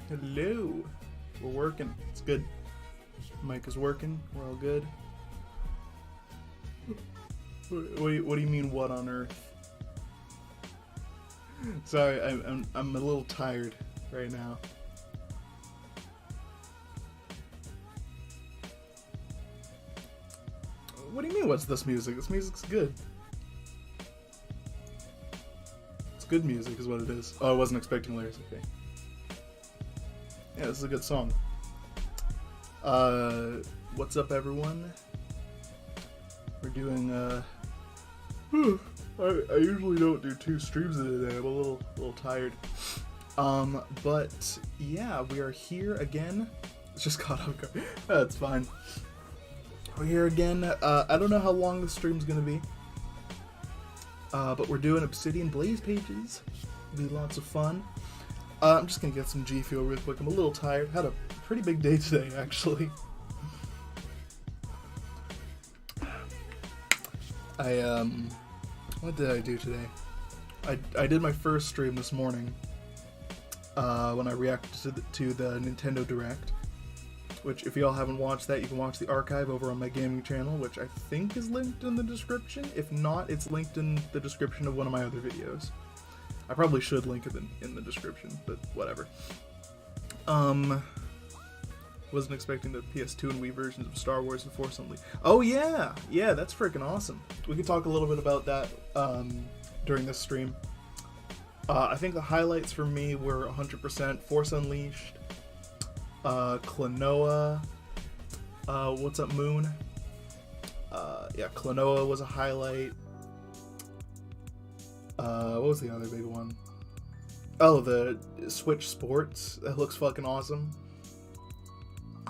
Hello. We're working. It's good. Mic is working. We're all good. What do you mean, what on earth? Sorry, I'm a little tired right now. What do you mean, what's this music? This music's good. It's good music is what it is. Oh, I wasn't expecting lyrics, okay. Yeah, this is a good song. What's up, everyone? We're doing, I usually don't do 2 streams in a day. I'm a little tired. But, yeah, we are here again. It's just caught up. That's fine. We're here again. I don't know how long the stream's gonna be. But we're doing Obsidian Blaze pages. It'll be lots of fun. I'm just gonna get some G Fuel real quick. I'm a little tired. Had a pretty big day today, actually. What did I do today? I did my first stream this morning. When I reacted to the Nintendo Direct. Which, if y'all haven't watched that, you can watch the archive over on my gaming channel, which I think is linked in the description. If not, it's linked in the description of one of my other videos. I probably should link it in the description, but whatever. Wasn't expecting the PS2 and Wii versions of Star Wars and Force Unleashed. Oh yeah! Yeah, that's freaking awesome. We could talk a little bit about that during this stream. I think the highlights for me were 100% Force Unleashed, Klonoa, What's Up Moon? Yeah, Klonoa was a highlight. What was the other big one? Oh, the Switch Sports. That looks fucking awesome.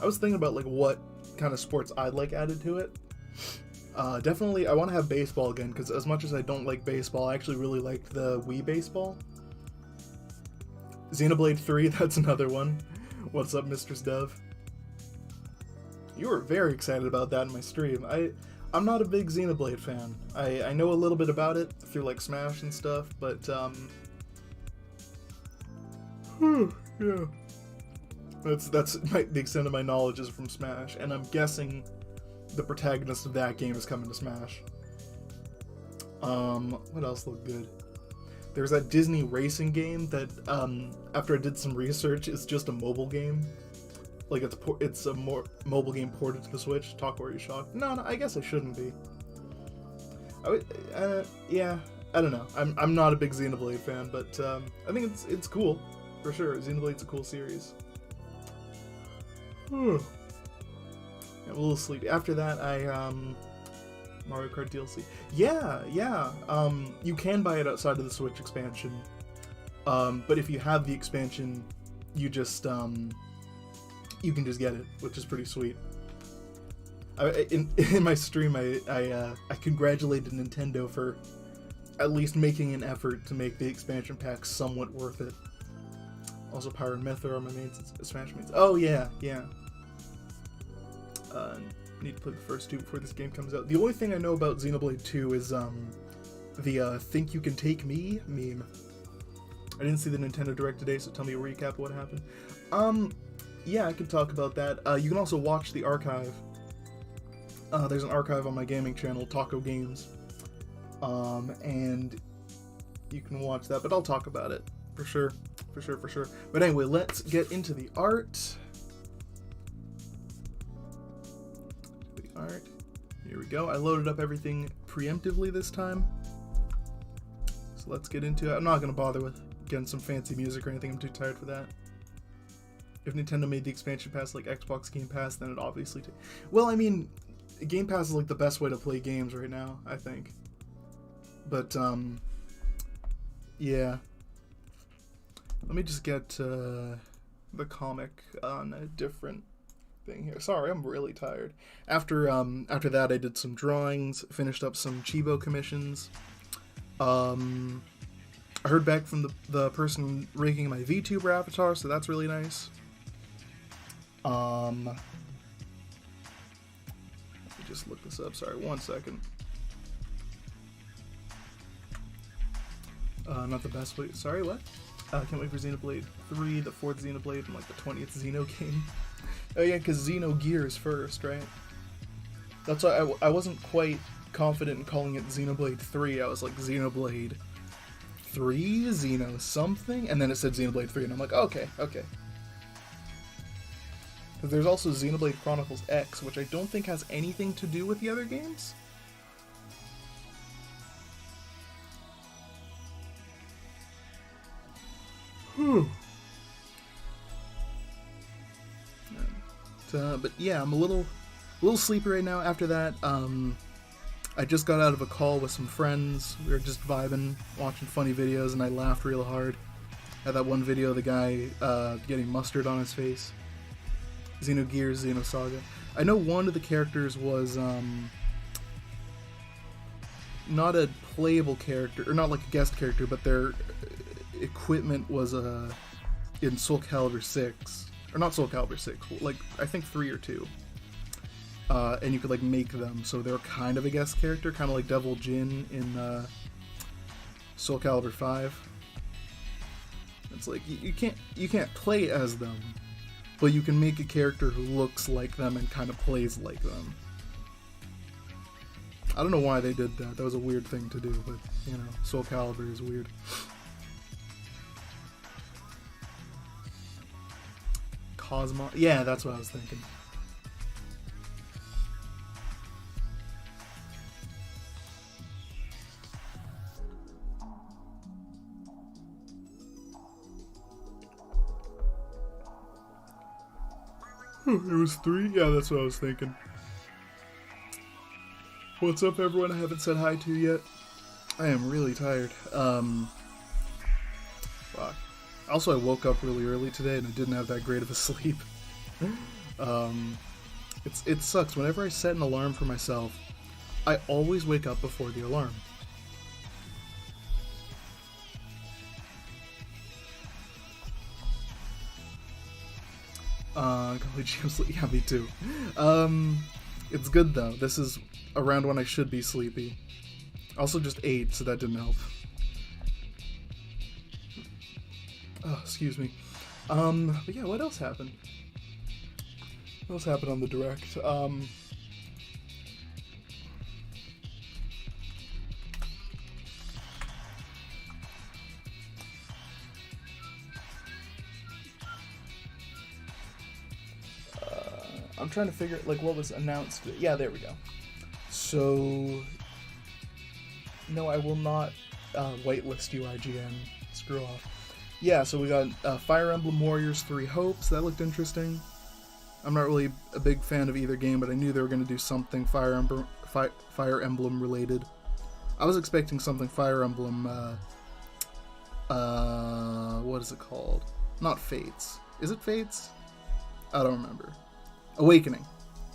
I was thinking about, like, what kind of sports I'd like added to it. Definitely, I want to have baseball again, because as much as I don't like baseball, I actually really liked the Wii Baseball. Xenoblade 3, that's another one. What's up, Mistress Dove? You were very excited about that in my stream. I'm not a big Xenoblade fan. I know a little bit about it through, like, Smash and stuff, but, yeah. That's the extent of my knowledge is from Smash, and I'm guessing the protagonist of that game is coming to Smash. What else looked good? There's that Disney racing game that, after I did some research, is just a mobile game. Like, it's a mobile game ported to the Switch. Talk or you shocked? No, I guess I shouldn't be. Yeah, I don't know. I'm not a big Xenoblade fan, but I think it's cool for sure. Xenoblade's a cool series. I'm a little sleepy. After that, Mario Kart DLC. Yeah. You can buy it outside of the Switch expansion. But if you have the expansion, you just you can just get it, which is pretty sweet. In my stream, I congratulated Nintendo for at least making an effort to make the expansion pack somewhat worth it. Also, Pyro and Myth are my main Smash mains. Oh yeah. Need to play the first 2 before this game comes out. The only thing I know about Xenoblade 2 is the "Think You Can Take Me" meme. I didn't see the Nintendo Direct today, so tell me a recap of what happened. Yeah, I can talk about that. You can also watch the archive. There's an archive on my gaming channel, Taco Games. And you can watch that, but I'll talk about it. For sure. But anyway, let's get into the art. Here we go. I loaded up everything preemptively this time. So let's get into it. I'm not going to bother with getting some fancy music or anything. I'm too tired for that. If Nintendo made the expansion pass like Xbox Game Pass, then it obviously... Well, I mean, Game Pass is like the best way to play games right now, I think. But, yeah. Let me just get the comic on a different thing here. Sorry, I'm really tired. After that, I did some drawings, finished up some Chibo commissions. I heard back from the person rigging my VTuber avatar, so that's really nice. Let me just look this up. Sorry, 1 second. Not the best way. Sorry, what? Can't wait for Xenoblade 3, the 4th Xenoblade, and like the 20th Xeno game. Oh yeah, because Xenogears first, right? That's why I wasn't quite confident in calling it Xenoblade 3. I was like, Xenoblade 3? Xeno something? And then it said Xenoblade 3, and I'm like, okay. Because there's also Xenoblade Chronicles X, which I don't think has anything to do with the other games. But yeah, I'm a little sleepy right now. After that, I just got out of a call with some friends. We were just vibing, watching funny videos, and I laughed real hard at that one video of the guy getting mustard on his face. Xenogears, Xenosaga. I know one of the characters was not a playable character, or not like a guest character, but their equipment was in Soul Calibur 6. Or not Soul Calibur 6, like, I think 3 or 2. And you could, like, make them, so they're kind of a guest character, kind of like Devil Jin in Soul Calibur 5. It's like, you can't play as them, but you can make a character who looks like them and kind of plays like them. I don't know why they did that. That was a weird thing to do, but, you know, Soul Calibur is weird. Cosmo? Yeah, that's what I was thinking. It was 3? Yeah, that's what I was thinking. What's up, everyone I haven't said hi to yet? I am really tired. Fuck. Also, I woke up really early today and I didn't have that great of a sleep. It sucks. Whenever I set an alarm for myself, I always wake up before the alarm. College gym sleep. Yeah, me too. It's good though. This is around when I should be sleepy. Also just ate, so that didn't help. Oh, excuse me. But yeah, what else happened? What else happened on the Direct? I'm trying to figure like what was announced. Yeah, there we go. So, no, I will not whitelist you, IGN. Screw off. Yeah, so we got Fire Emblem Warriors 3 Hopes. That looked interesting. I'm not really a big fan of either game, but I knew they were going to do something Fire Emblem related. I was expecting something Fire Emblem, what is it called? Not Fates. Is it Fates? I don't remember. Awakening.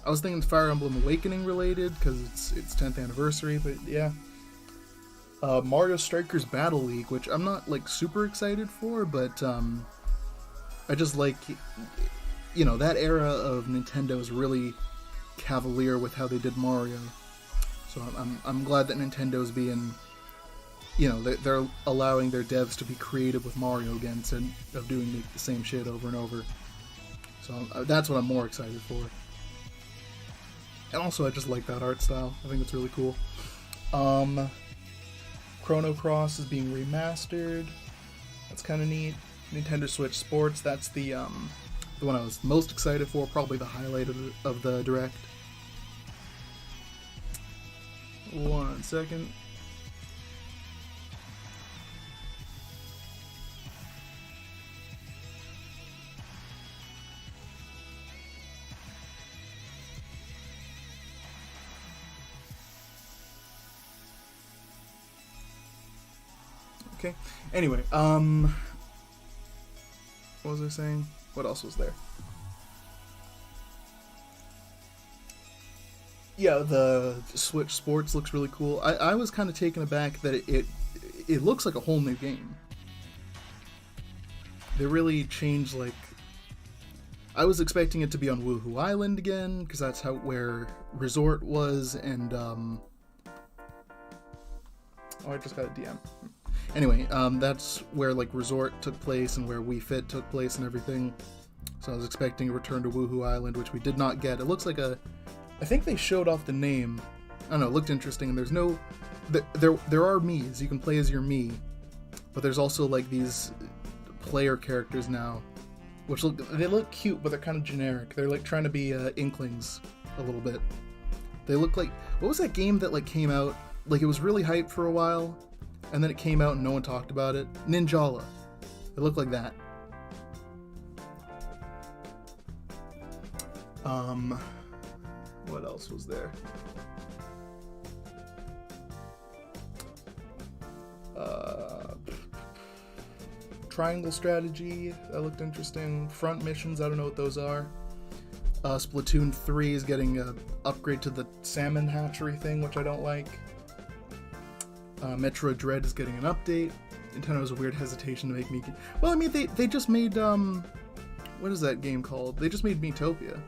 I was thinking Fire Emblem Awakening related, because it's 10th anniversary, but yeah. Mario Strikers Battle League, which I'm not, like, super excited for, but, I just like, you know, that era of Nintendo is really cavalier with how they did Mario. So I'm glad that Nintendo's being, you know, they're allowing their devs to be creative with Mario again, instead of doing the same shit over and over. So that's what I'm more excited for. And also, I just like that art style. I think it's really cool. Chrono Cross is being remastered. That's kind of neat. Nintendo Switch Sports. That's the one I was most excited for. Probably the highlight of the Direct. 1 second. Okay. Anyway, what was I saying? What else was there? Yeah, the Switch Sports looks really cool. I was kind of taken aback that it looks like a whole new game. They really changed, like... I was expecting it to be on Woohoo Island again, because that's where Resort was, and, Oh, I just got a DM. Anyway, that's where like Resort took place and where Wii Fit took place and everything. So I was expecting a return to Woohoo Island, which we did not get. It looks like I think they showed off the name. I don't know, it looked interesting, and there's no... There are Miis, you can play as your Mii, but there's also like these player characters now, which they look cute, but they're kind of generic. They're like trying to be Inklings a little bit. They look like... What was that game that like came out? Like it was really hyped for a while, and then it came out and no one talked about it? Ninjala. It looked like that. What else was there? Triangle strategy, that looked interesting. Front missions, I don't know what those are. Splatoon 3 is getting an upgrade to the salmon hatchery thing, which I don't like. Metroid Dread is getting an update. Nintendo has a weird hesitation to make me... Well, I mean, they just made, what is that game called? They just made Miitopia.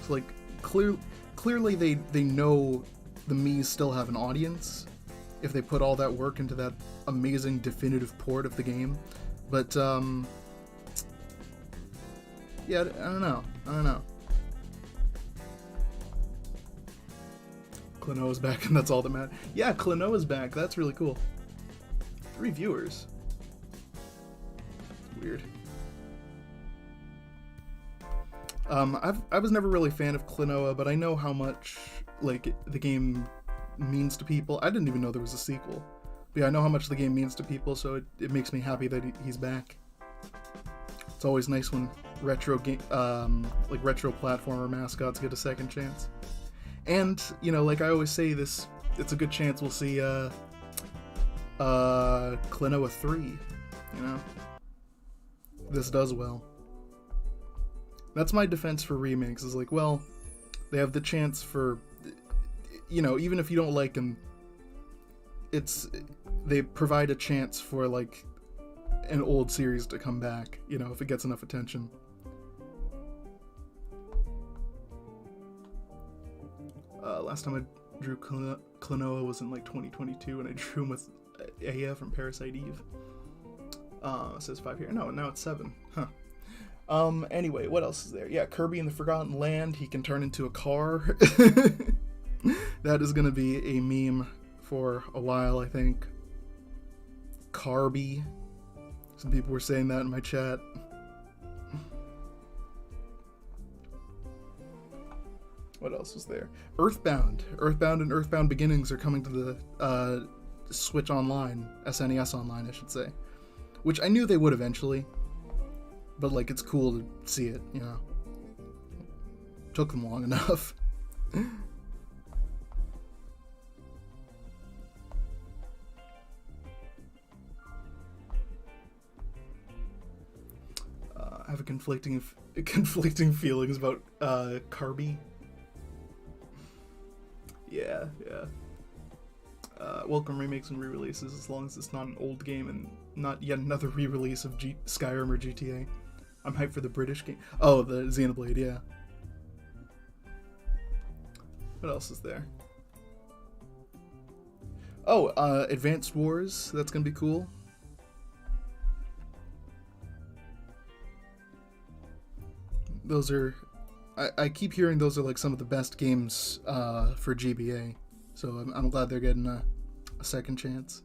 So, like, clearly they know the Miis still have an audience if they put all that work into that amazing definitive port of the game. But, yeah, I don't know. Klonoa's back, and that's all that matters. Yeah, Klonoa's back. That's really cool. 3 viewers. Weird. I was never really a fan of Klonoa, but I know how much, like, the game means to people. I didn't even know there was a sequel. But yeah, I know how much the game means to people, so it makes me happy that he's back. It's always nice when retro platformer mascots get a second chance. And, you know, like I always say, it's a good chance we'll see, Klonoa 3, you know? This does well. That's my defense for remakes, is like, well, they have the chance for, you know, even if you don't like them, they provide a chance for, like, an old series to come back, you know, if it gets enough attention. Last time I drew Klonoa was in, like, 2022, and I drew him with Aya from Parasite Eve. It says 5 here. No, now it's 7. Huh. Anyway, what else is there? Yeah, Kirby in the Forgotten Land, he can turn into a car. That is gonna be a meme for a while, I think. Carby. Some people were saying that in my chat. What else was there? Earthbound. Earthbound and Earthbound Beginnings are coming to the Switch Online, SNES Online, I should say. Which I knew they would eventually. But, like, it's cool to see it, you know. Took them long enough. I have a conflicting feelings about Carby. Yeah. Welcome remakes and re-releases, as long as it's not an old game and not yet another re-release of Skyrim or GTA. I'm hyped for the British game. Oh, the Xenoblade, yeah. What else is there? Oh, Advanced Wars. That's gonna be cool. Those are... I keep hearing those are like some of the best games for GBA. So I'm glad they're getting a second chance.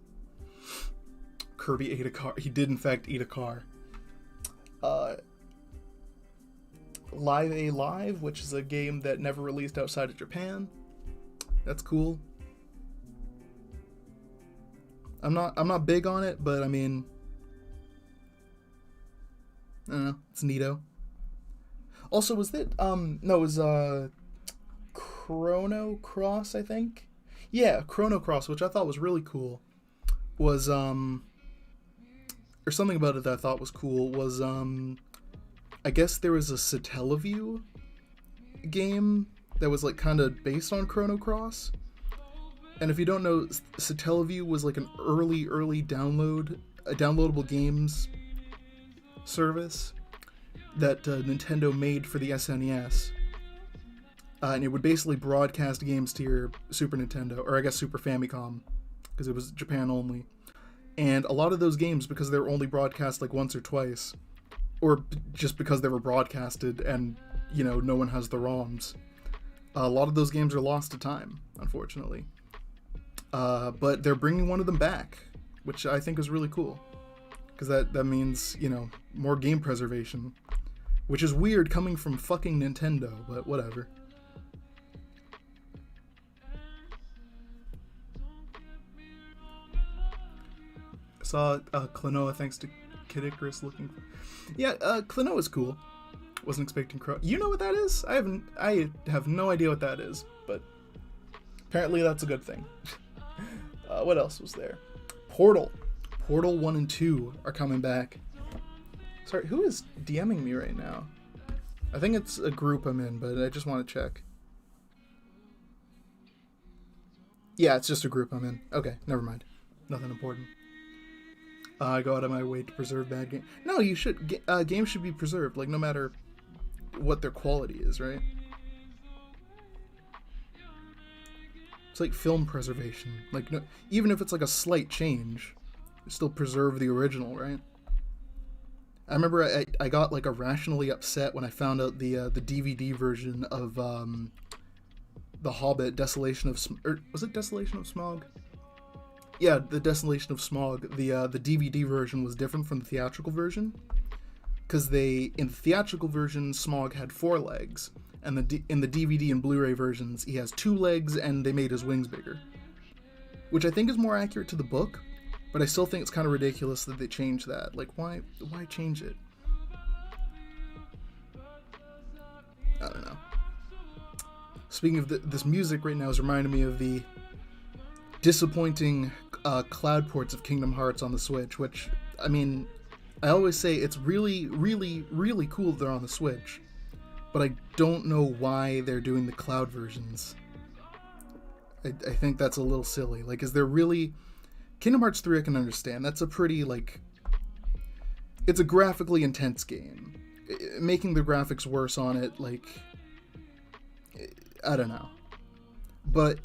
Kirby ate a car. He did, in fact, eat a car. Live A Live, which is a game that never released outside of Japan. That's cool. I'm not big on it, but I mean, I don't know, it's neato. Also, was it no, it was Chrono Cross, I think. Yeah, Chrono Cross, which I thought was really cool. Was or something about it that I thought was cool was I guess there was a Satellaview game that was like kind of based on Chrono Cross. And if you don't know, Satellaview was like an early downloadable games service that Nintendo made for the SNES. And it would basically broadcast games to your Super Nintendo, or I guess Super Famicom, because it was Japan only. And a lot of those games, because they were only broadcast like once or twice, or just because they were broadcasted and, you know, no one has the ROMs, a lot of those games are lost to time, unfortunately. But they're bringing one of them back, which I think is really cool. Because that means, you know, more game preservation. Which is weird coming from fucking Nintendo, but whatever. I saw Klonoa thanks to Kid Icarus looking for... Yeah, Klonoa's cool. Wasn't expecting Crow. You know what that is? I have no idea what that is, but apparently that's a good thing. What else was there? Portal 1 and 2 are coming back. Sorry, who is DMing me right now? I think it's a group I'm in, but I just want to check. Yeah, it's just a group I'm in. Okay, never mind. Nothing important. I go out of my way to preserve bad games. No, you should. Games should be preserved, like, no matter what their quality is, right? It's like film preservation. Like, no, even if it's like a slight change, still preserve the original, right? I remember I got like irrationally upset when I found out the DVD version of The Hobbit, Desolation of was it Desolation of Smaug? Yeah, the Desolation of Smaug. The DVD version was different from the theatrical version, because in the theatrical version Smaug had 4 legs, and in the DVD and Blu-ray versions he has 2 legs, and they made his wings bigger, which I think is more accurate to the book. But I still think it's kind of ridiculous that they changed that. Like, why change it? I don't know. Speaking of this music right now is reminding me of the disappointing cloud ports of Kingdom Hearts on the Switch, which, I mean, I always say it's really, really, really cool they're on the Switch, but I don't know why they're doing the cloud versions. I think that's a little silly. Like, is there really... Kingdom Hearts 3 I can understand. That's a pretty, like... It's a graphically intense game. Making the graphics worse on it, like... I don't know. But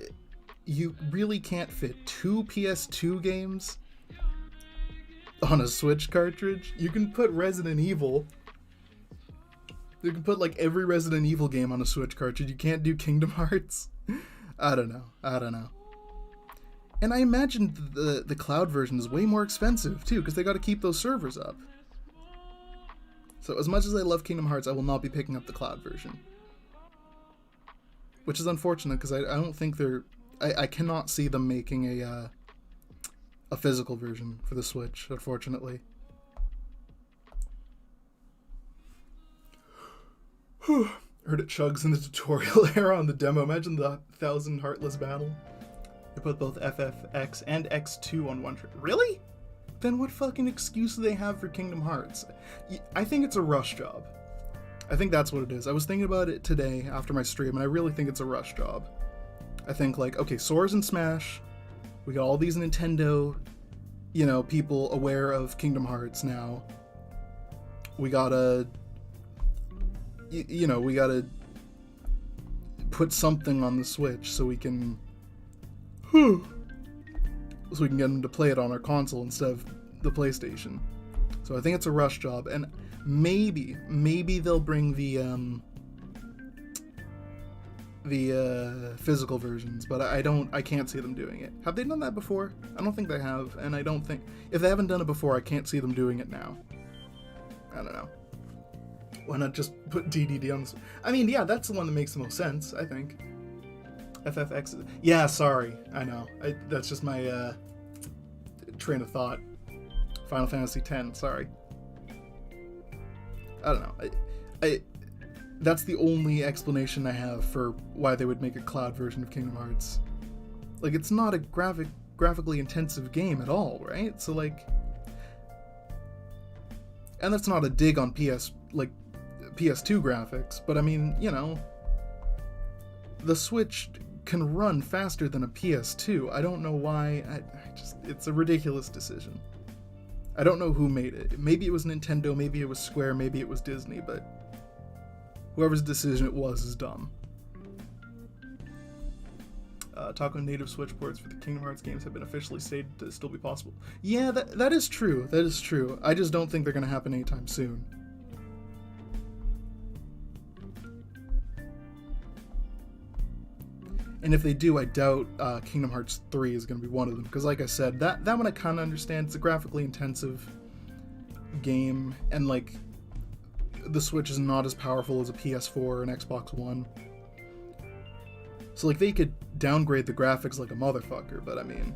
you really can't fit 2 PS2 games on a Switch cartridge. You can put Resident Evil... You can put, like, every Resident Evil game on a Switch cartridge. You can't do Kingdom Hearts. I don't know. And I imagine the cloud version is way more expensive, too, because they got to keep those servers up. So as much as I love Kingdom Hearts, I will not be picking up the cloud version. Which is unfortunate, because I don't think they're... I cannot see them making a physical version for the Switch, unfortunately. Heard it chugs in the tutorial error on the demo. Imagine the 1,000 Heartless battle. They put both FFX and X2 on one trip. Really? Then what fucking excuse do they have for Kingdom Hearts? I think it's a rush job. I think that's what it is. I was thinking about it today after my stream, and I really think it's a rush job. I think, like, okay, Sora's in Smash. We got all these Nintendo, people aware of Kingdom Hearts now. We gotta... we gotta put something on the Switch so we can... so we can get them to play it on our console instead of the PlayStation. So I think it's a rush job, and maybe they'll bring the physical versions, but I can't see them doing it. Have they done that before? I don't think they have, and I don't think... If they haven't done it before, I can't see them doing it now. I don't know. Why not just put DDD on this? I mean, yeah, that's the one that makes the most sense, I think. FFX. Yeah, sorry. I know. That's just my train of thought. Final Fantasy X. Sorry. I don't know. That's the only explanation I have for why they would make a cloud version of Kingdom Hearts. Like, it's not a graphically intensive game at all, right? So, like... And that's not a dig on PS2 graphics, but I mean, the Switch can run faster than a PS2. I don't know why. It's a ridiculous decision. I don't know who made it. Maybe it was Nintendo, maybe it was Square, maybe it was Disney, but whoever's decision it was is dumb. Taco native Switch ports for the Kingdom Hearts games have been officially stated to still be possible. Yeah, that is true. That is true. I just don't think they're going to happen anytime soon. And if they do, I doubt Kingdom Hearts 3 is going to be one of them. Because like I said, that one I kind of understand. It's a graphically intensive game. And like, the Switch is not as powerful as a PS4 or an Xbox One. So like, they could downgrade the graphics like a motherfucker. But I mean,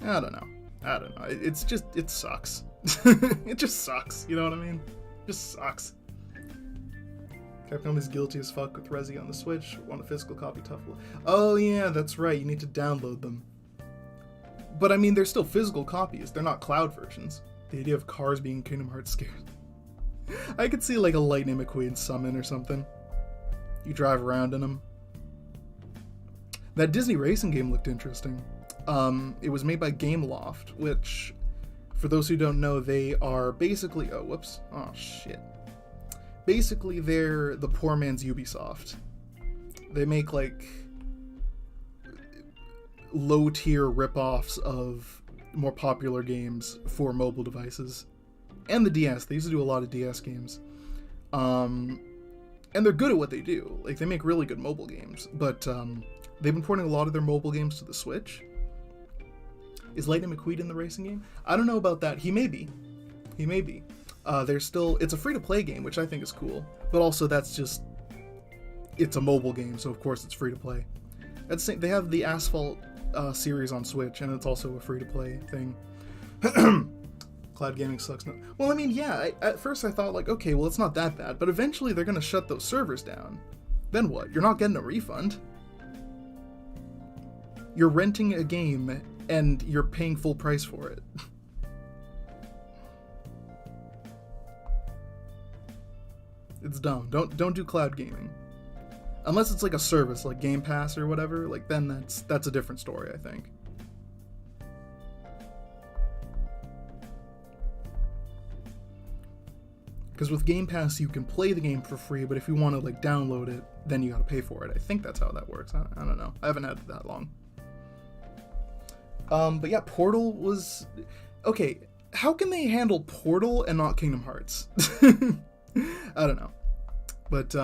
I don't know. It's just, it sucks. It just sucks. You know what I mean? It just sucks. Capcom is guilty as fuck with Resi on the Switch. Want a physical copy, tough. Oh yeah, that's right. You need to download them. But I mean, they're still physical copies. They're not cloud versions. The idea of cars being Kingdom Hearts scared. I could see like a Lightning McQueen summon or something. You drive around in them. That Disney racing game looked interesting. It was made by Gameloft, which, for those who don't know, they are basically... Oh, whoops. Oh, shit. Basically, they're the poor man's Ubisoft. They make, like, low-tier rip-offs of more popular games for mobile devices. And the DS. They used to do a lot of DS games. And they're good at what they do. Like, they make really good mobile games. But they've been porting a lot of their mobile games to the Switch. Is Lightning McQueen in the racing game? I don't know about that. He may be. He may be. It's a free-to-play game, which I think is cool. But also, it's a mobile game, so of course it's free-to-play. They have the Asphalt series on Switch, and it's also a free-to-play thing. Cloud gaming sucks. No. Well, I mean, yeah, at first I thought, like, okay, well, it's not that bad. But eventually they're going to shut those servers down. Then what? You're not getting a refund. You're renting a game, and you're paying full price for it. It's dumb. Don't do cloud gaming. Unless it's like a service, like Game Pass or whatever, like then that's a different story, I think. Because with Game Pass, you can play the game for free, but if you want to like download it, then you gotta pay for it. I think that's how that works. I don't know. I haven't had it that long. But yeah, Portal was... Okay, how can they handle Portal and not Kingdom Hearts? I don't know. But,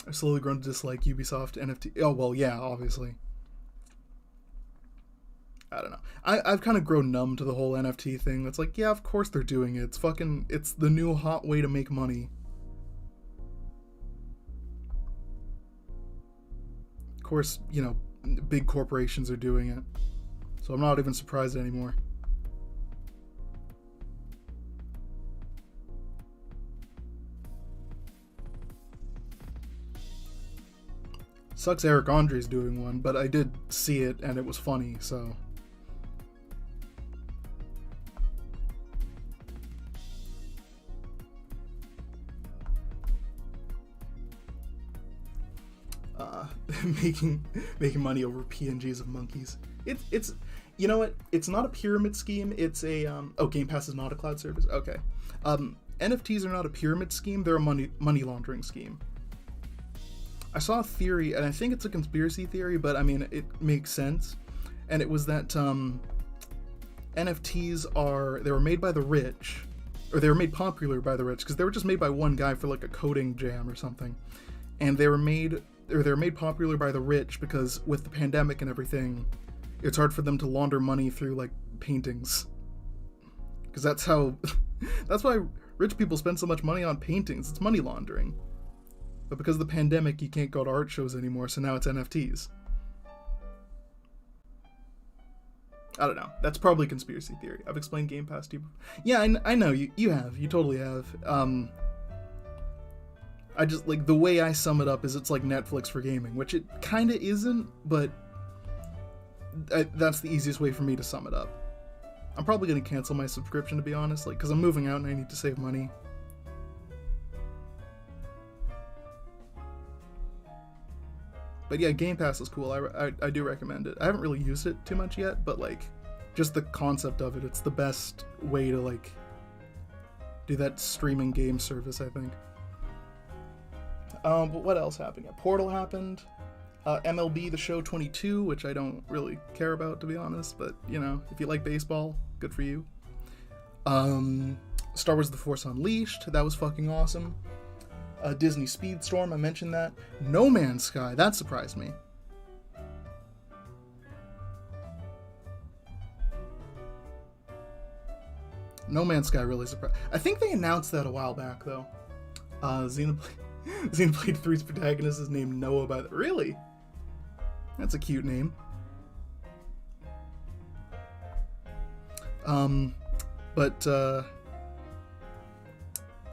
I've slowly grown to dislike Ubisoft NFT. Oh, well, yeah, obviously. I don't know. I've kind of grown numb to the whole NFT thing. It's like, yeah, of course they're doing it. It's the new hot way to make money. Of course, you know, big corporations are doing it. So I'm not even surprised anymore. Sucks Eric Andre's doing one, but I did see it and it was funny, so... making money over PNGs of monkeys. It's you know what? It's not a pyramid scheme. It's a oh, Game Pass is not a cloud service. Okay, NFTs are not a pyramid scheme. They're a money laundering scheme. I saw a theory, and I think it's a conspiracy theory, but I mean it makes sense. And it was that NFTs they were made by the rich, or they were made popular by the rich because they were just made by one guy for like a coding jam or something, and they were made popular by the rich because with the pandemic and everything, it's hard for them to launder money through like paintings. Because that's why rich people spend so much money on paintings. It's money laundering. But because of the pandemic, you can't go to art shows anymore, so now it's NFTs. I don't know. That's probably conspiracy theory. I've explained Game Pass to you before. Yeah, I know. You have. You totally have. I just, like, the way I sum it up is it's like Netflix for gaming, which it kind of isn't, but that's the easiest way for me to sum it up. I'm probably going to cancel my subscription, to be honest, like, because I'm moving out and I need to save money. But yeah, Game Pass is cool. I do recommend it. I haven't really used it too much yet, but, like, just the concept of it, it's the best way to, like, do that streaming game service, I think. But what else happened? Yeah, Portal happened. MLB The Show 22, which I don't really care about, to be honest, but, you know, if you like baseball, good for you. Star Wars The Force Unleashed, that was fucking awesome. Disney Speedstorm, I mentioned that. No Man's Sky, that surprised me. No Man's Sky really surprised. I think they announced that a while back, though. Xenoblade 3's protagonist is named Noah by the... Really? That's a cute name.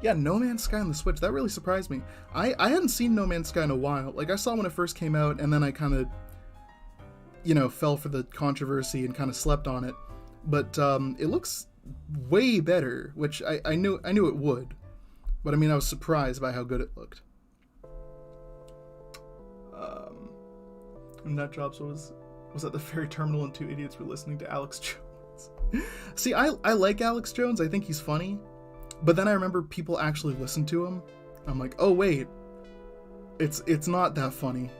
Yeah, No Man's Sky on the Switch, that really surprised me. I hadn't seen No Man's Sky in a while. Like, I saw when it first came out, and then I kind of, you know, fell for the controversy and kind of slept on it. But it looks way better, which I knew it would. But I mean, I was surprised by how good it looked. Nut Jobs was at the ferry terminal and two idiots were listening to Alex Jones. See, I like Alex Jones. I think he's funny. But then I remember people actually listen to him. I'm like, oh wait, it's not that funny.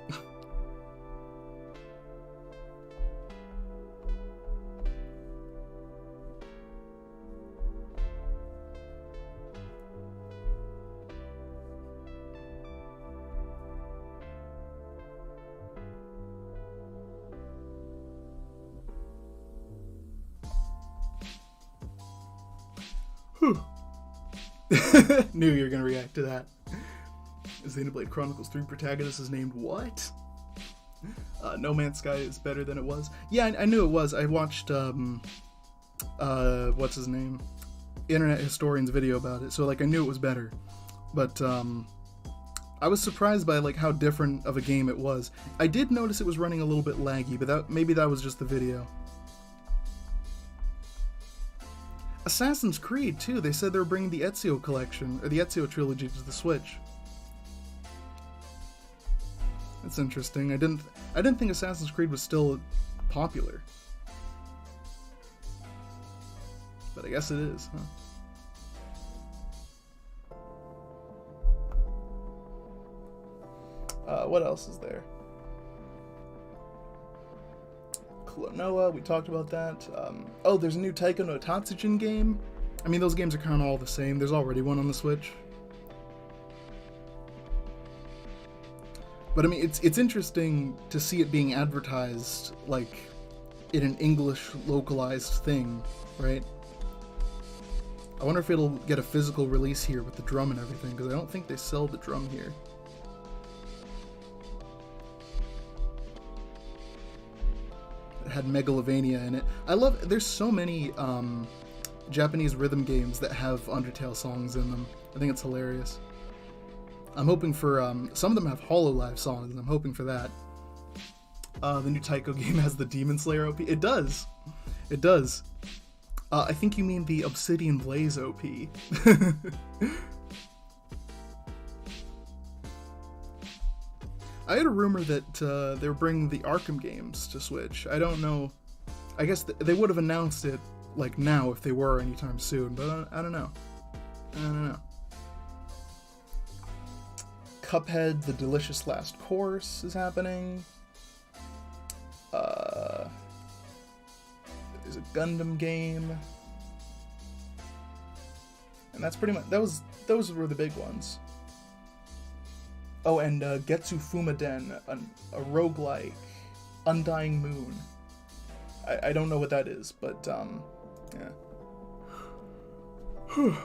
Knew you were gonna react to that. Xenoblade Chronicles 3 protagonist is named what? No Man's Sky is better than it was. Yeah, I knew it was. I watched what's his name? Internet Historian's video about it, so like I knew it was better. But I was surprised by like how different of a game it was. I did notice it was running a little bit laggy, but maybe that was just the video. Assassin's Creed, too. They said they were bringing the Ezio collection, or the Ezio trilogy to the Switch. That's interesting. I didn't think Assassin's Creed was still popular. But I guess it is, huh? What else is there? Klonoa, we talked about that. Oh, there's a new Taiko no Tatsujin game. I mean, those games are kind of all the same. There's already one on the Switch. But I mean, it's interesting to see it being advertised like in an English localized thing, right? I wonder if it'll get a physical release here with the drum and everything, because I don't think they sell the drum here. Had Megalovania in it. There's so many Japanese rhythm games that have Undertale songs in them. I think it's hilarious. I'm hoping for, some of them have HoloLive songs, and I'm hoping for that. The new Taiko game has the Demon Slayer OP. It does. It does. I think you mean the Obsidian Blaze OP. I had a rumor that they were bringing the Arkham games to Switch. I don't know. I guess they would have announced it, like, now if they were anytime soon, but I don't know. I don't know. Cuphead, The Delicious Last Course is happening. There's a Gundam game. And that's pretty much... Those were the big ones. Oh, and Getsu Fumaden, a roguelike, Undying Moon. I don't know what that is, but, yeah.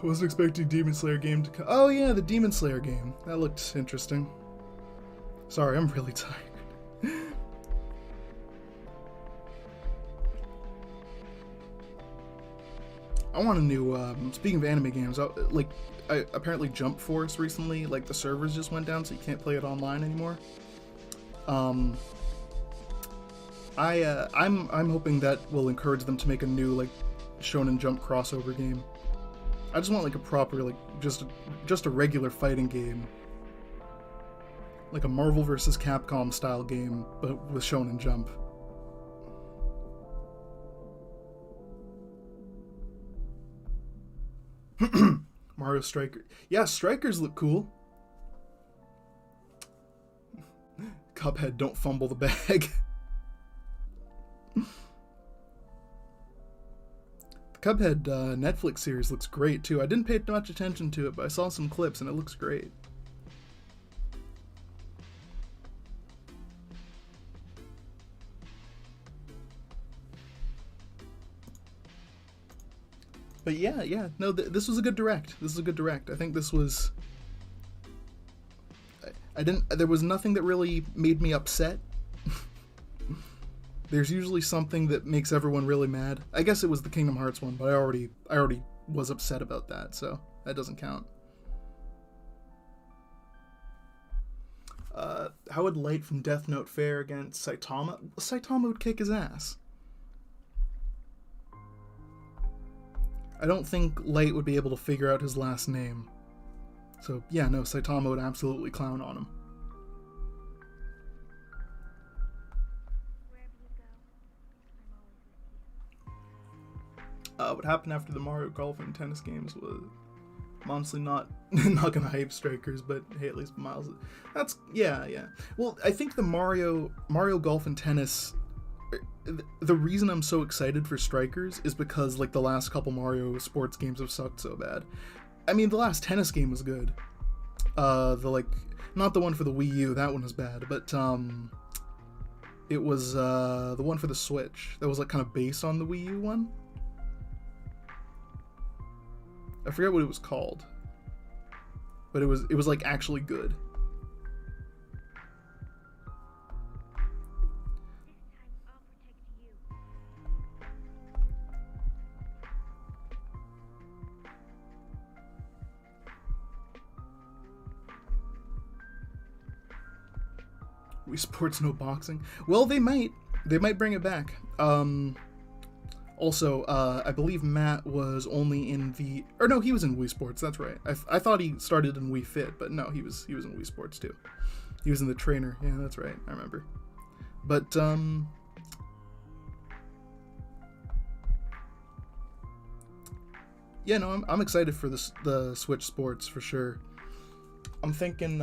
Wasn't expecting Demon Slayer game to come. Oh, yeah, the Demon Slayer game. That looked interesting. Sorry, I'm really tired. I want a new, speaking of anime games, apparently Jump Force recently, like, the servers just went down, so you can't play it online anymore. I'm hoping that will encourage them to make a new, like, Shonen Jump crossover game. I just want, like, a proper, like, just a regular fighting game. Like a Marvel vs. Capcom style game, but with Shonen Jump. Mario Striker. Yeah, Strikers look cool. Cuphead, don't fumble the bag. The Cuphead Netflix series looks great too. I didn't pay much attention to it, but I saw some clips and it looks great. But yeah, no, this was a good direct. This is a good direct. I think this was. There was nothing that really made me upset. There's usually something that makes everyone really mad. I guess it was the Kingdom Hearts one, but I already was upset about that, so that doesn't count. How would Light from Death Note fare against Saitama? Saitama would kick his ass. I don't think Light would be able to figure out his last name. So, yeah, no, Saitama would absolutely clown on him. What happened after the Mario Golf and tennis games was... I'm honestly not gonna hype Strikers, but hey, at least Miles... That's... Yeah. Well, I think the Mario Golf and tennis... The reason I'm so excited for Strikers is because, like, the last couple Mario sports games have sucked so bad. I mean, the last tennis game was good. Not the one for the Wii U, that one was bad, but, it was, the one for the Switch that was, like, kind of based on the Wii U one. I forget what it was called. But it was, like, actually good. Wii Sports, no boxing. Well, they might bring it back. Also, I believe Matt was only in the... Or no, he was in Wii Sports, that's right. I thought he started in Wii Fit, but no, he was in Wii Sports too. He was in the trainer, yeah, that's right, I remember. But, yeah, no, I'm excited for the Switch Sports, for sure. I'm thinking,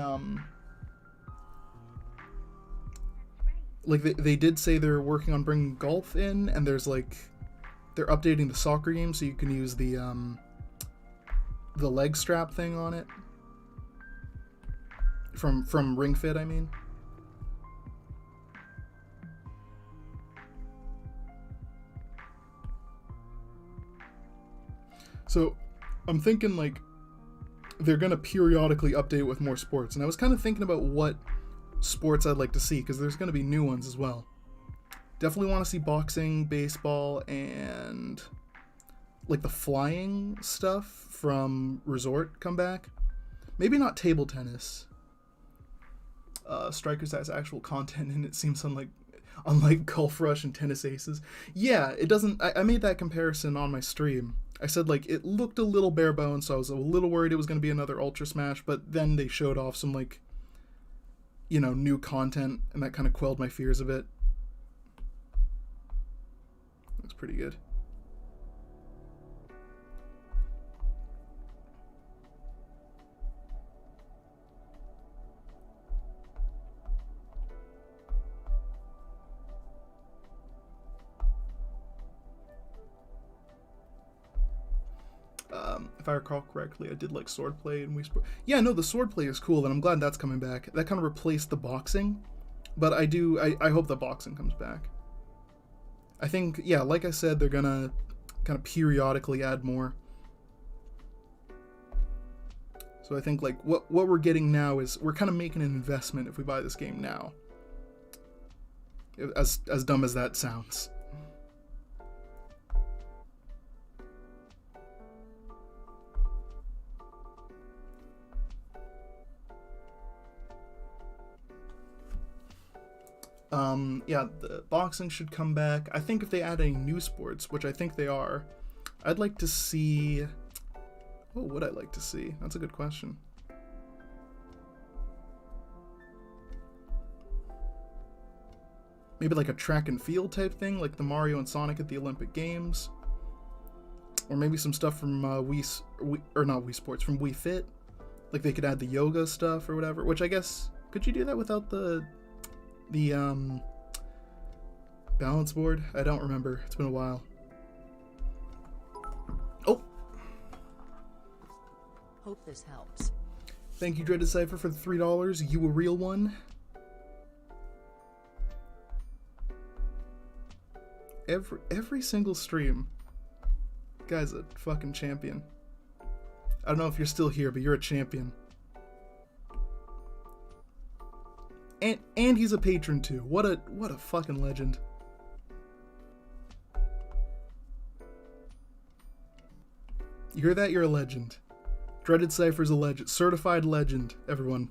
like, they did say they're working on bringing golf in, and there's, like... They're updating the soccer game so you can use the leg strap thing on it. From Ring Fit, I mean. So, I'm thinking, like, they're gonna periodically update with more sports, and I was kind of thinking about what sports I'd like to see, because there's gonna be new ones as well. Definitely want to see boxing, baseball, and like the flying stuff from Resort come back. Maybe not table tennis. Strikers has actual content, and it seems unlike Golf Rush and Tennis Aces. Yeah, it doesn't. I made that comparison on my stream. I said, like, it looked a little bare bones, so I was a little worried it was going to be another Ultra Smash, but then they showed off some, like, you know, new content, and that kind of quelled my fears a bit. That's pretty good. If I recall correctly, I did like swordplay and Wii Sport. Yeah, no, the swordplay is cool, and I'm glad that's coming back. That kind of replaced the boxing, but I hope the boxing comes back. I think, yeah, like I said, they're gonna kind of periodically add more. So I think, like, what we're getting now is we're kind of making an investment if we buy this game now. As dumb as that sounds. Yeah, the boxing should come back. I think if they add any new sports, which I think they are, I'd like to see... What would I like to see? That's a good question. Maybe like a track and field type thing, like the Mario and Sonic at the Olympic Games. Or maybe some stuff from not Wii Sports, from Wii Fit. Like they could add the yoga stuff or whatever, which I guess, could you do that without the The balance board? I don't remember. It's been a while. Oh! Hope this helps. Thank you, Dreaded Cypher, for the $3. You a real one? Every single stream. Guy's a fucking champion. I don't know if you're still here, but you're a champion. And he's a patron too. What a fucking legend. You hear that? You're a legend. Dreaded Cypher's a legend. Certified legend, everyone.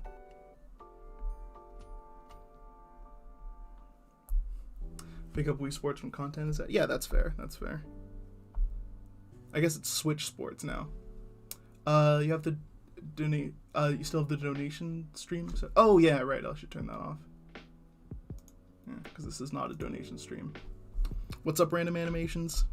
Pick up Wii Sports when content is out. Yeah, that's fair. That's fair. I guess it's Switch Sports now. You have to donate. You still have the donation stream. So, oh yeah, right. I should turn that off. Yeah, because this is not a donation stream. What's up, Random Animations?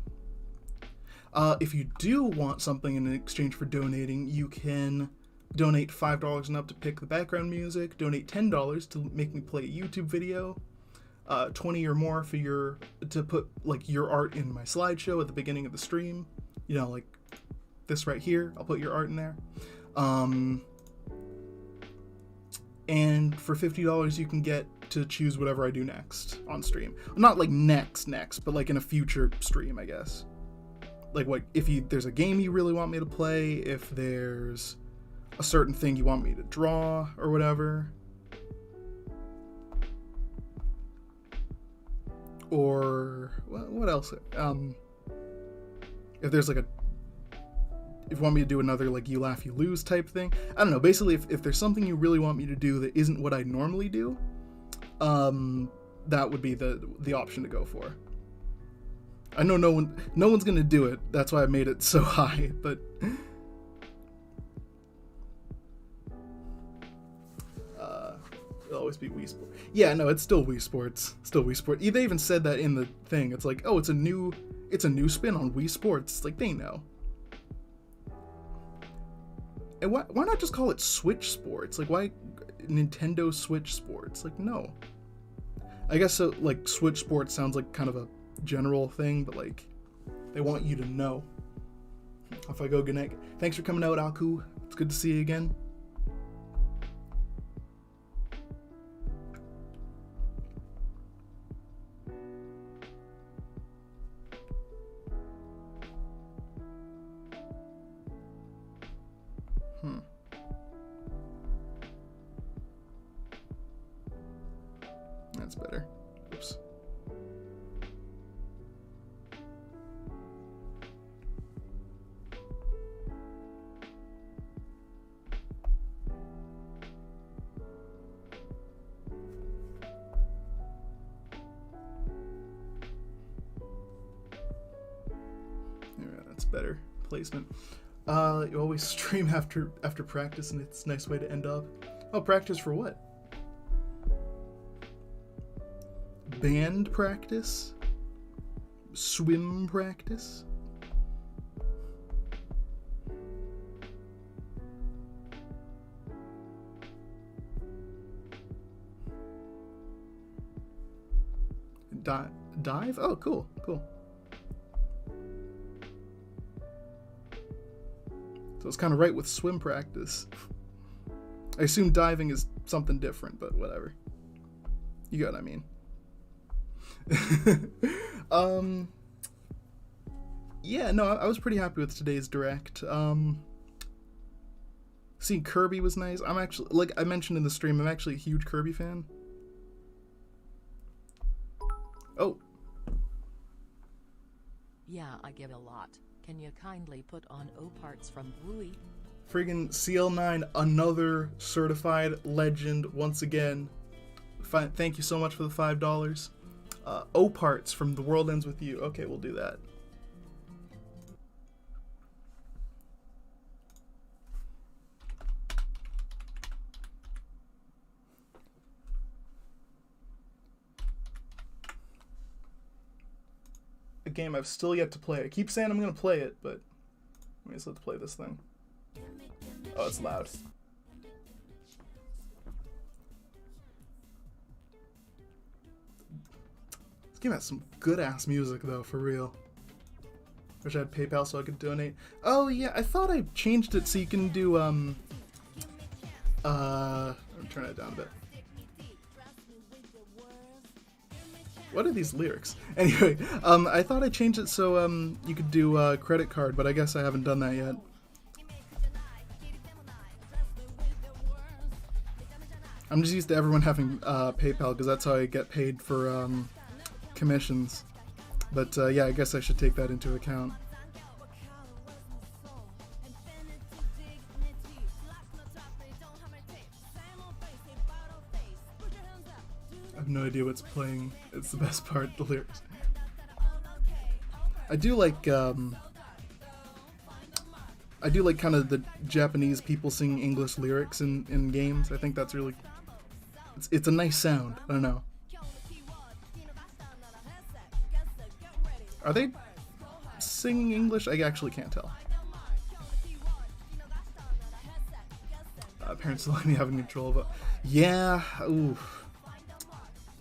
If you do want something in exchange for donating, you can donate $5 and up to pick the background music. Donate $10 to make me play a YouTube video. 20 or more for to put like your art in my slideshow at the beginning of the stream. You know, like this right here. I'll put your art in there. And for $50 you can get to choose whatever I do next on stream. Not like next, but like in a future stream, I guess. Like what if there's a game you really want me to play, if there's a certain thing you want me to draw or whatever. Or what else? If there's like if you want me to do another like you laugh you lose type thing, I don't know. Basically, if there's something you really want me to do that isn't what I normally do, that would be the option to go for. I know no one's gonna do it. That's why I made it so high. But it'll always be Wii Sports. Yeah, no, it's still Wii Sports. Still Wii Sports. They even said that in the thing. It's like, oh, it's a new spin on Wii Sports. It's like, they know. And why not just call it Switch Sports? Like, why Nintendo Switch Sports? Like, no. I guess so, like, Switch Sports sounds like kind of a general thing, but like, they want you to know. Off I go, good night. Thanks for coming out, Aku. It's good to see you again. That's better. Oops. Yeah, that's better placement. You always stream after practice, and it's a nice way to end up. Oh, practice for what? Band practice? Swim practice? Dive? Oh, cool. So it's kind of right with swim practice. I assume diving is something different, but whatever. You get what I mean. Yeah, no, I was pretty happy with today's direct. Seeing Kirby was nice. I'm actually, like I mentioned in the stream, I'm actually a huge Kirby fan. Oh. Yeah, I give a lot. Can you kindly put on O parts from Wooey? Friggin' CL9, another certified legend once again. Thank you so much for the $5. O parts from The World Ends With You. Okay, we'll do that. A game I've still yet to play. I keep saying I'm gonna play it, but let me just have to play this thing. Oh, it's loud. Give us some good ass music though, for real. Wish I had PayPal so I could donate. Oh yeah, I thought I changed it so you can do I'm turn it down a bit. What are these lyrics? Anyway, I thought I changed it so you could do credit card, but I guess I haven't done that yet. I'm just used to everyone having PayPal because that's how I get paid for commissions. But yeah, I guess I should take that into account. I have no idea what's playing. It's the best part, the lyrics. I do like kind of the Japanese people singing English lyrics in games. I think that's really... It's a nice sound. I don't know. Are they singing English? I actually can't tell. Parents let me having control of it. Yeah, ooh.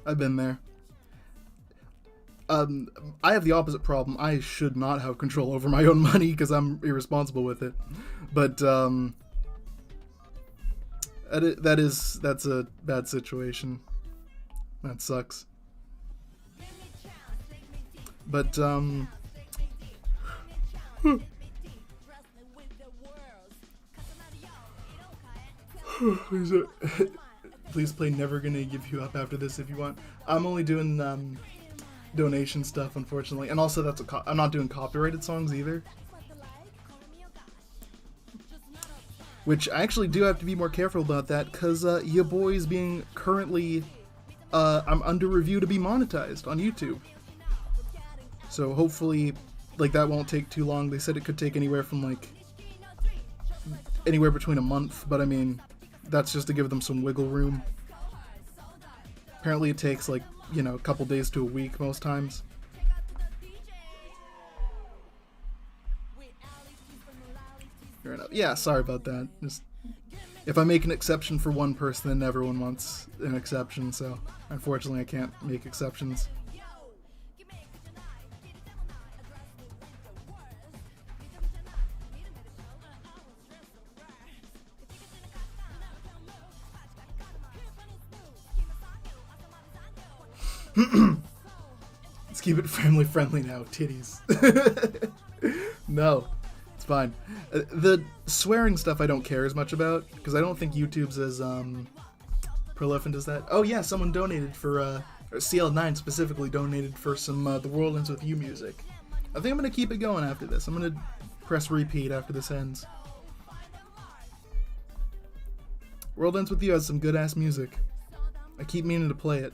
I've been there. I have the opposite problem. I should not have control over my own money because I'm irresponsible with it. But that's a bad situation. That sucks. But please play Never Gonna Give You Up after this if you want. I'm only doing donation stuff, unfortunately, and also that's I'm not doing copyrighted songs either, which I actually do have to be more careful about that because your boy's being currently I'm under review to be monetized on YouTube. So hopefully, like, that won't take too long. They said it could take anywhere from anywhere between a month, but I mean, that's just to give them some wiggle room. Apparently it takes a couple days to a week most times. Fair enough. Yeah, sorry about that. Just, if I make an exception for one person, then everyone wants an exception, so unfortunately I can't make exceptions. Let's keep it family friendly now, titties. No, it's fine. The swearing stuff I don't care as much about, because I don't think YouTube's as prolific as that. Oh yeah, someone donated for, CL9 specifically donated for some The World Ends With You music. I think I'm going to keep it going after this. I'm going to press repeat after this ends. World Ends With You has some good-ass music. I keep meaning to play it.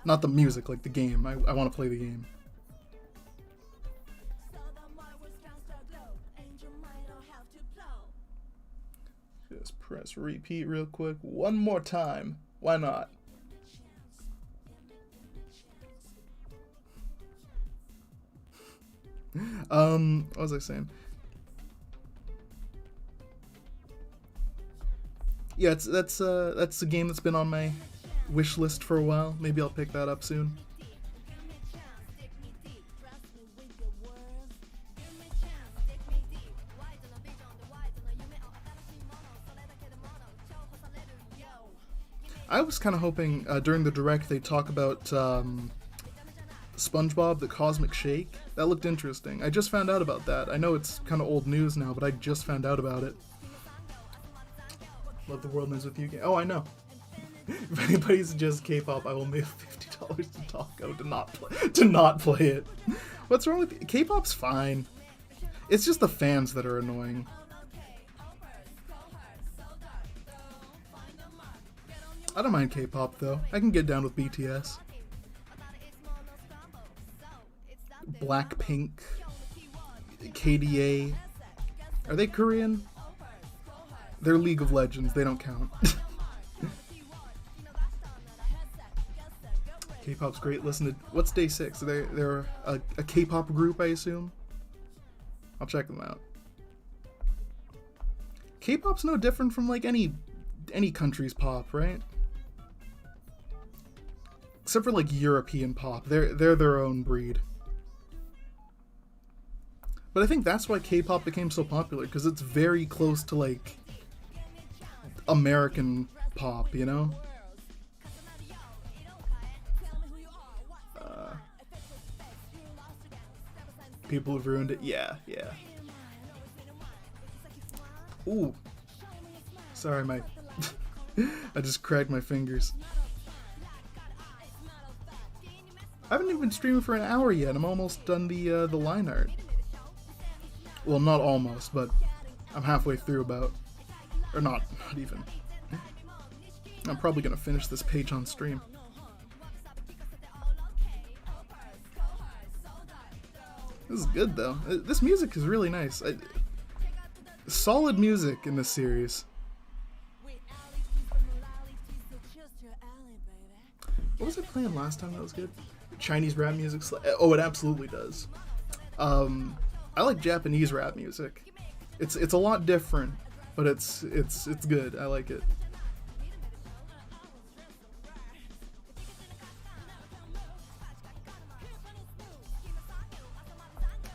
Not the music, like the game. I want to play the game. Just press repeat real quick. One more time. Why not? What was I saying? Yeah, that's a game that's been on my wish list for a while. Maybe I'll pick that up soon. I was kind of hoping during the direct they talk about SpongeBob the Cosmic Shake. That looked interesting. I just found out about that. I know it's kind of old news now, but I just found out about it. Love The World Ends With You game. Oh, I know. If anybody suggests K-pop, I will make $50 to Taco to not play it. What's wrong with K-pop's fine. It's just the fans that are annoying. I don't mind K-pop though. I can get down with BTS. Blackpink, KDA. Are they Korean? They're League of Legends. They don't count. K-pop's great. Listen to what's Day 6? They're a K-pop group, I assume. I'll check them out. K-pop's no different from like any country's pop, right? except for like European pop. They're their own breed. But I think that's why K-pop became so popular, because it's very close to like American pop, you know? People have ruined it. Yeah, yeah. Ooh. Sorry, my... I just cracked my fingers. I haven't even been streaming for an hour yet. I'm almost done the line art. Well, not almost, but I'm halfway through about. Or not even. I'm probably gonna finish this page on stream. This is good, though. This music is really nice. Solid music in this series. What was I playing last time that was good? Chinese rap music? Oh, it absolutely does. I like Japanese rap music. It's a lot different, but it's good. I like it.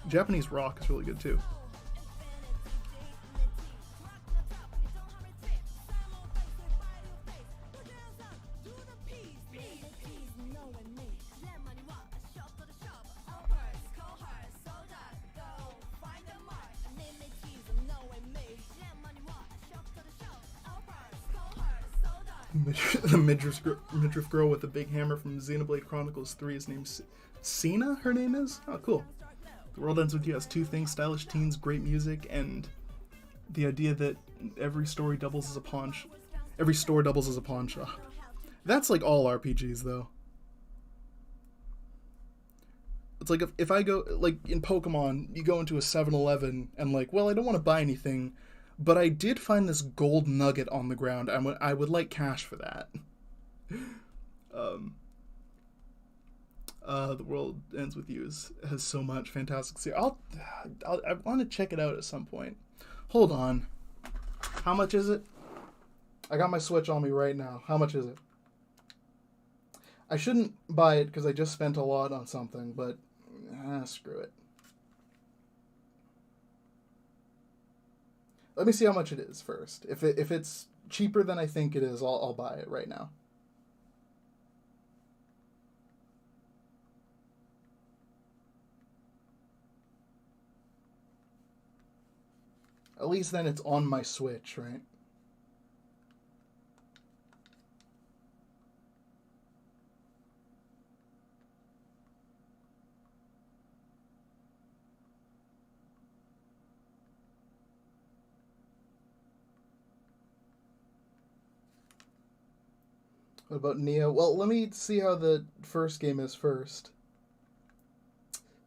Japanese rock is really good too. The midriff girl with the big hammer from Xenoblade Chronicles 3 is named Sina, her name is? Oh, cool. The World Ends With You has two things: stylish teens, great music, and the idea that every store doubles as a pawn shop. That's like all RPGs, though. It's like if I go, like in Pokemon, you go into a 7-Eleven and like, well, I don't want to buy anything, but I did find this gold nugget on the ground. I would like cash for that. The World Ends With You has so much fantastic series. I want to check it out at some point. Hold on. How much is it? I got my Switch on me right now. How much is it? I shouldn't buy it because I just spent a lot on something, but screw it. Let me see how much it is first. If it's cheaper than I think it is, I'll buy it right now. At least then it's on my Switch, right? What about Neo? Well, let me see how the first game is first.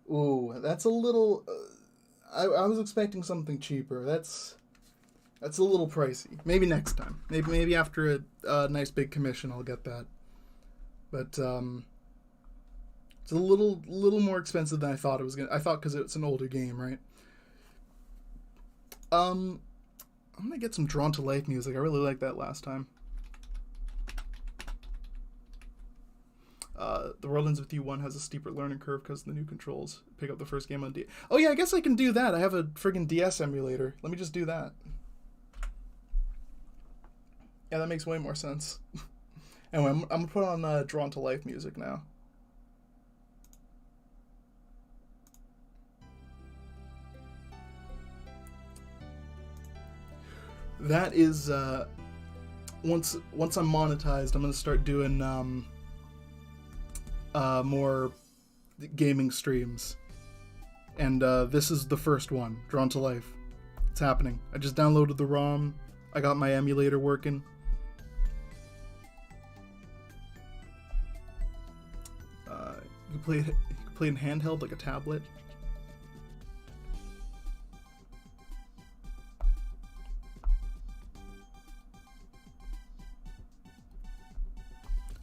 Ooh, that's a little... I was expecting something cheaper. That's a little pricey. Maybe next time. Maybe after a nice big commission I'll get that. But it's a little more expensive than I thought it was gonna. I thought because it's an older game, right? I'm gonna get some Drawn to Life music. I really liked that last time. The World Ends With You 1 has a steeper learning curve because of the new controls. Pick up the first game on DS. Oh yeah, I guess I can do that. I have a friggin' DS emulator. Let me just do that. Yeah, that makes way more sense. Anyway, I'm gonna put on Drawn to Life music now. That is, once I'm monetized, I'm gonna start doing, more gaming streams, and this is the first one, Drawn to Life. It's happening. I just downloaded the ROM. I got my emulator working. You can play in handheld like a tablet.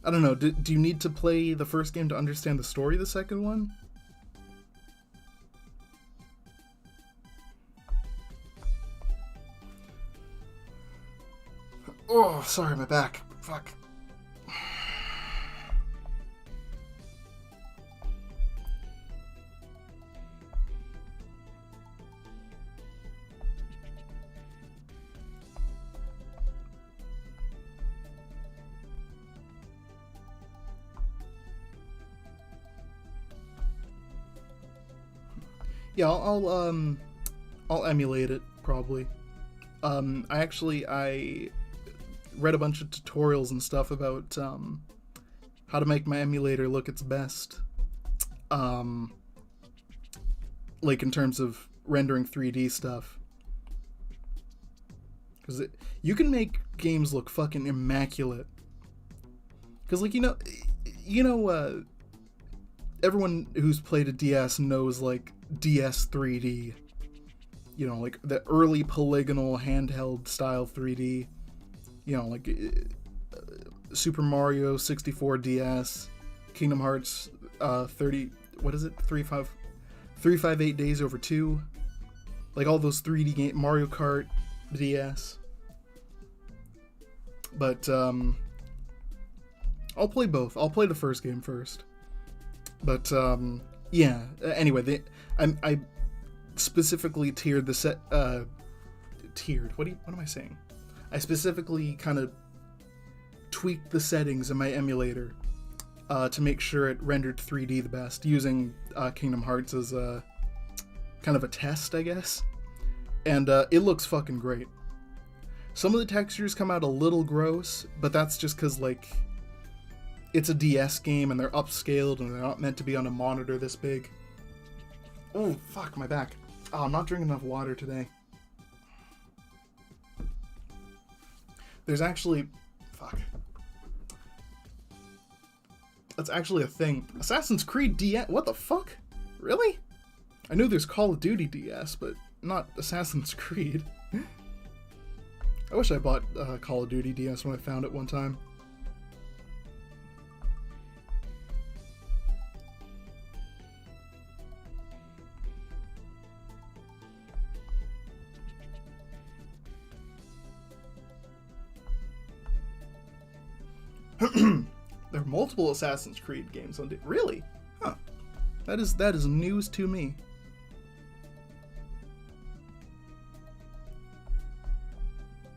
I don't know, do you need to play the first game to understand the story of the second one? Oh, sorry, my back. Fuck. Yeah, I'll emulate it probably. I read a bunch of tutorials and stuff about how to make my emulator look its best. Um, like in terms of rendering 3D stuff, because you can make games look fucking immaculate. Because like everyone who's played a DS knows like DS 3D. You know, like the early polygonal handheld style 3D. You know, like Super Mario 64 DS, Kingdom Hearts 30. What is it? 358 Days Over 2. Like all those 3D game, Mario Kart DS. But I'll play both. I'll play the first game first. But yeah. Anyway, I specifically tiered the set. Tiered. What am I saying? I specifically kind of tweaked the settings in my emulator to make sure it rendered 3D the best, using Kingdom Hearts as a kind of a test, I guess. And it looks fucking great. Some of the textures come out a little gross, but that's just because, like, it's a DS game and they're upscaled and they're not meant to be on a monitor this big. Oh, fuck, my back. Oh, I'm not drinking enough water today. There's actually... Fuck. That's actually a thing. Assassin's Creed DS... What the fuck? Really? I knew there's Call of Duty DS, but not Assassin's Creed. I wish I bought Call of Duty DS when I found it one time. There are multiple Assassin's Creed games on Really? Huh. That is news to me.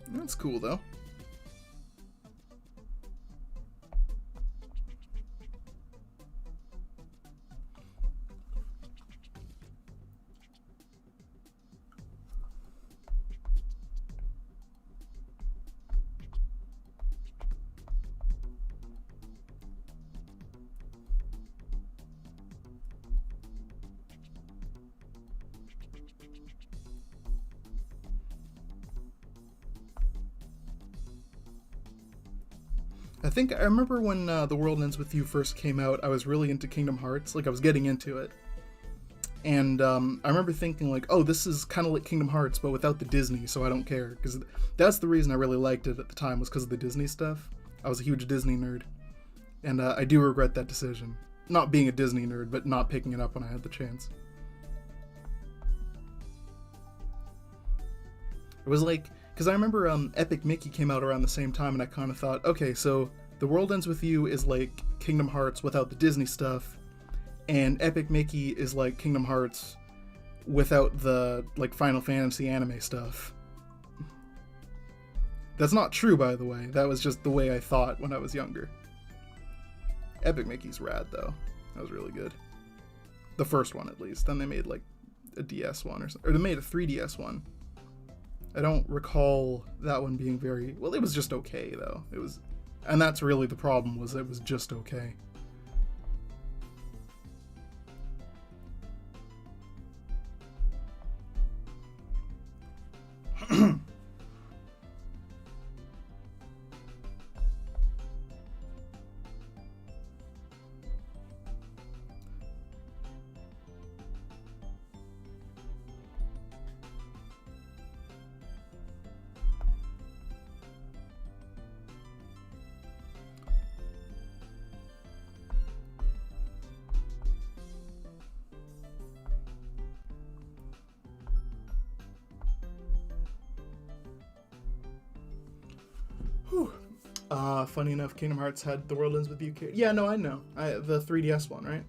That's cool though. I remember when The World Ends With You first came out, I was really into Kingdom Hearts. Like, I was getting into it. And I remember thinking, like, oh, this is kind of like Kingdom Hearts, but without the Disney, so I don't care. Because that's the reason I really liked it at the time, was because of the Disney stuff. I was a huge Disney nerd. And I do regret that decision. Not being a Disney nerd, but not picking it up when I had the chance. It was like... Because I remember Epic Mickey came out around the same time, and I kind of thought, okay, so The World Ends With You is like Kingdom Hearts without the Disney stuff, and Epic Mickey is like Kingdom Hearts without the like Final Fantasy anime stuff. That's not true, by the way. That was just the way I thought when I was younger. Epic Mickey's rad, though. That was really good. The first one, at least. Then they made like a DS one, or they made a 3DS one. I don't recall that one being very... Well, it was just okay, though. It was... And that's really the problem, was it was just okay. Funny enough, Kingdom Hearts had The World Ends With You. Yeah, no, I know. The 3DS one, right?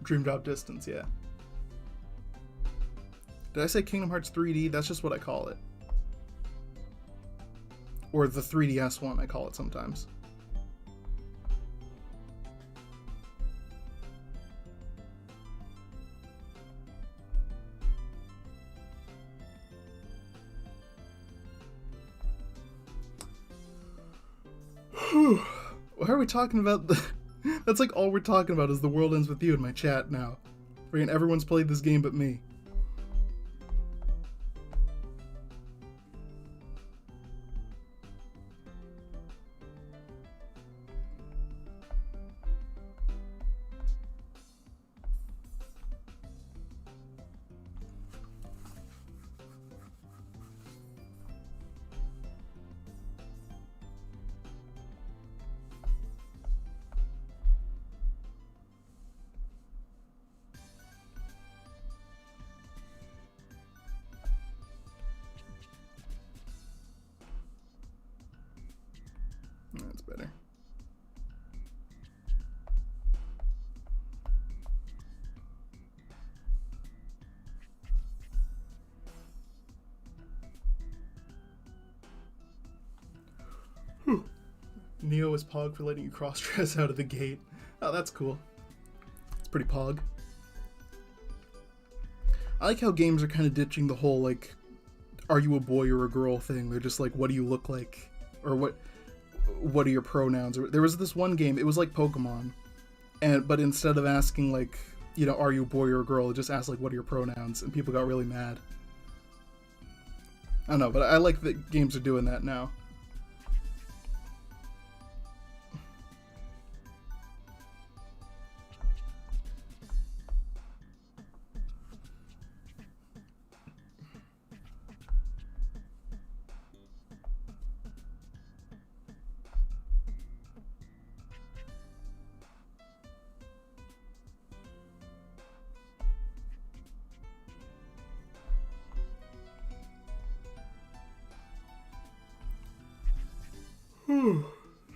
Dream Drop Distance, yeah. Did I say Kingdom Hearts 3D? That's just what I call it. Or the 3DS one, I call it sometimes. Why are we talking about the... That's like all we're talking about is The World Ends With You in my chat now. Freaking everyone's played this game but me. That's better. Neo is Pog for letting you cross-dress out of the gate. Oh, that's cool. It's pretty Pog. I like how games are kind of ditching the whole, like, are you a boy or a girl thing. They're just like, what do you look like? Or what are your pronouns? There was this one game, it was like Pokemon, but instead of asking, like, you know, are you a boy or a girl, it just asked, like, what are your pronouns? And people got really mad. I don't know, but I like that games are doing that now.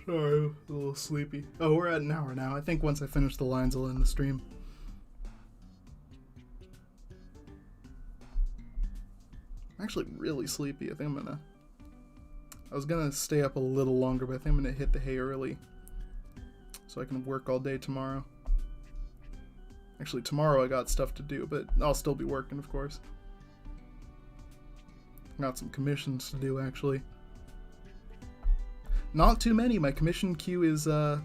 Sorry, a little sleepy. Oh, we're at an hour now. I think once I finish the lines, I'll end the stream. I'm actually really sleepy. I was gonna stay up a little longer, but I think I'm gonna hit the hay early so I can work all day tomorrow. Actually, tomorrow I got stuff to do, but I'll still be working, of course. Got some commissions to do, actually. Not too many. My commission queue is, well,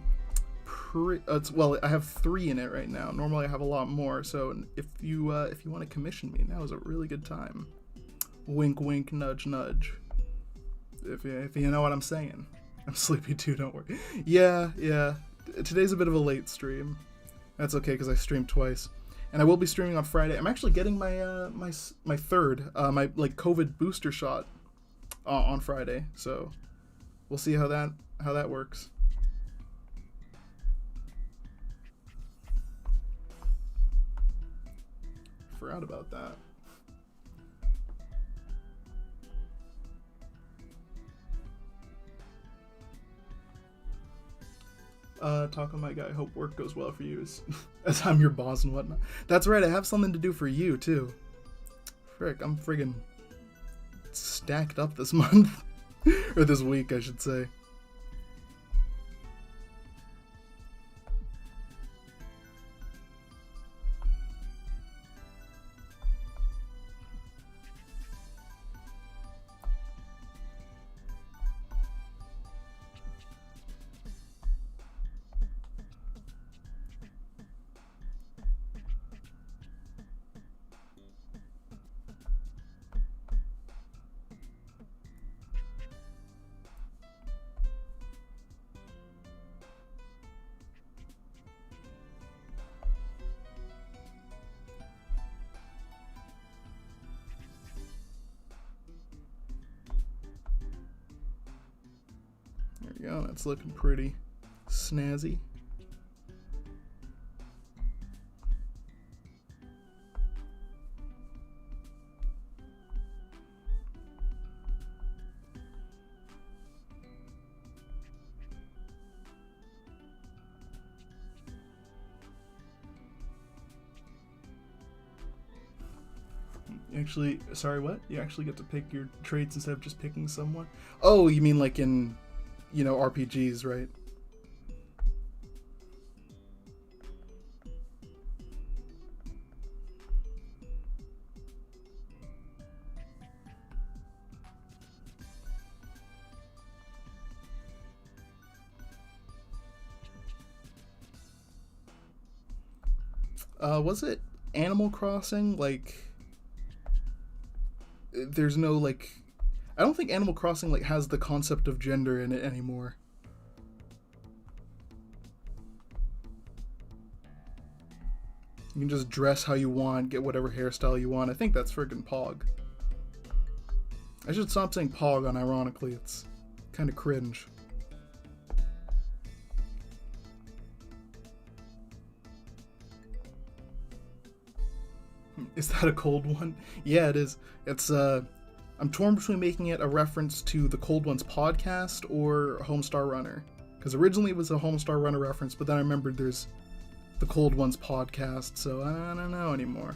I have 3 in it right now. Normally I have a lot more, so if you want to commission me, now is a really good time. Wink, wink, nudge, nudge. If you know what I'm saying. I'm sleepy too, don't worry. Yeah. Today's a bit of a late stream. That's okay, because I streamed twice. And I will be streaming on Friday. I'm actually getting my my third, my, like, COVID booster shot on Friday, so... We'll see how that works. Forgot about that. Talking my guy, hope work goes well for you as I'm your boss and whatnot. That's right, I have something to do for you too. Frick, I'm friggin' stacked up this month. Or this week, I should say. There we go, that's looking pretty snazzy. Actually, sorry, what? You actually get to pick your traits instead of just picking someone? Oh, you mean like in, RPGs, right? Was it Animal Crossing? Like, there's no, like... I don't think Animal Crossing, like, has the concept of gender in it anymore. You can just dress how you want, get whatever hairstyle you want. I think that's friggin' Pog. I should stop saying Pog unironically. It's kind of cringe. Is that a cold one? Yeah, it is. It's, I'm torn between making it a reference to the Cold Ones podcast or Homestar Runner. Because originally it was a Homestar Runner reference, but then I remembered there's the Cold Ones podcast, so I don't know anymore.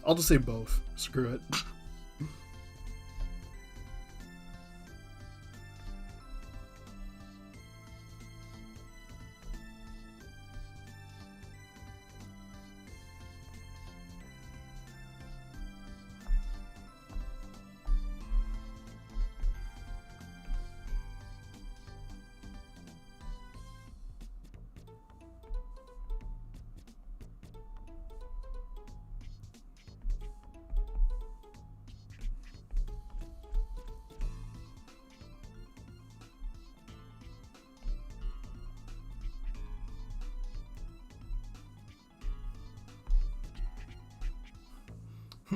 I'll just say both. Screw it.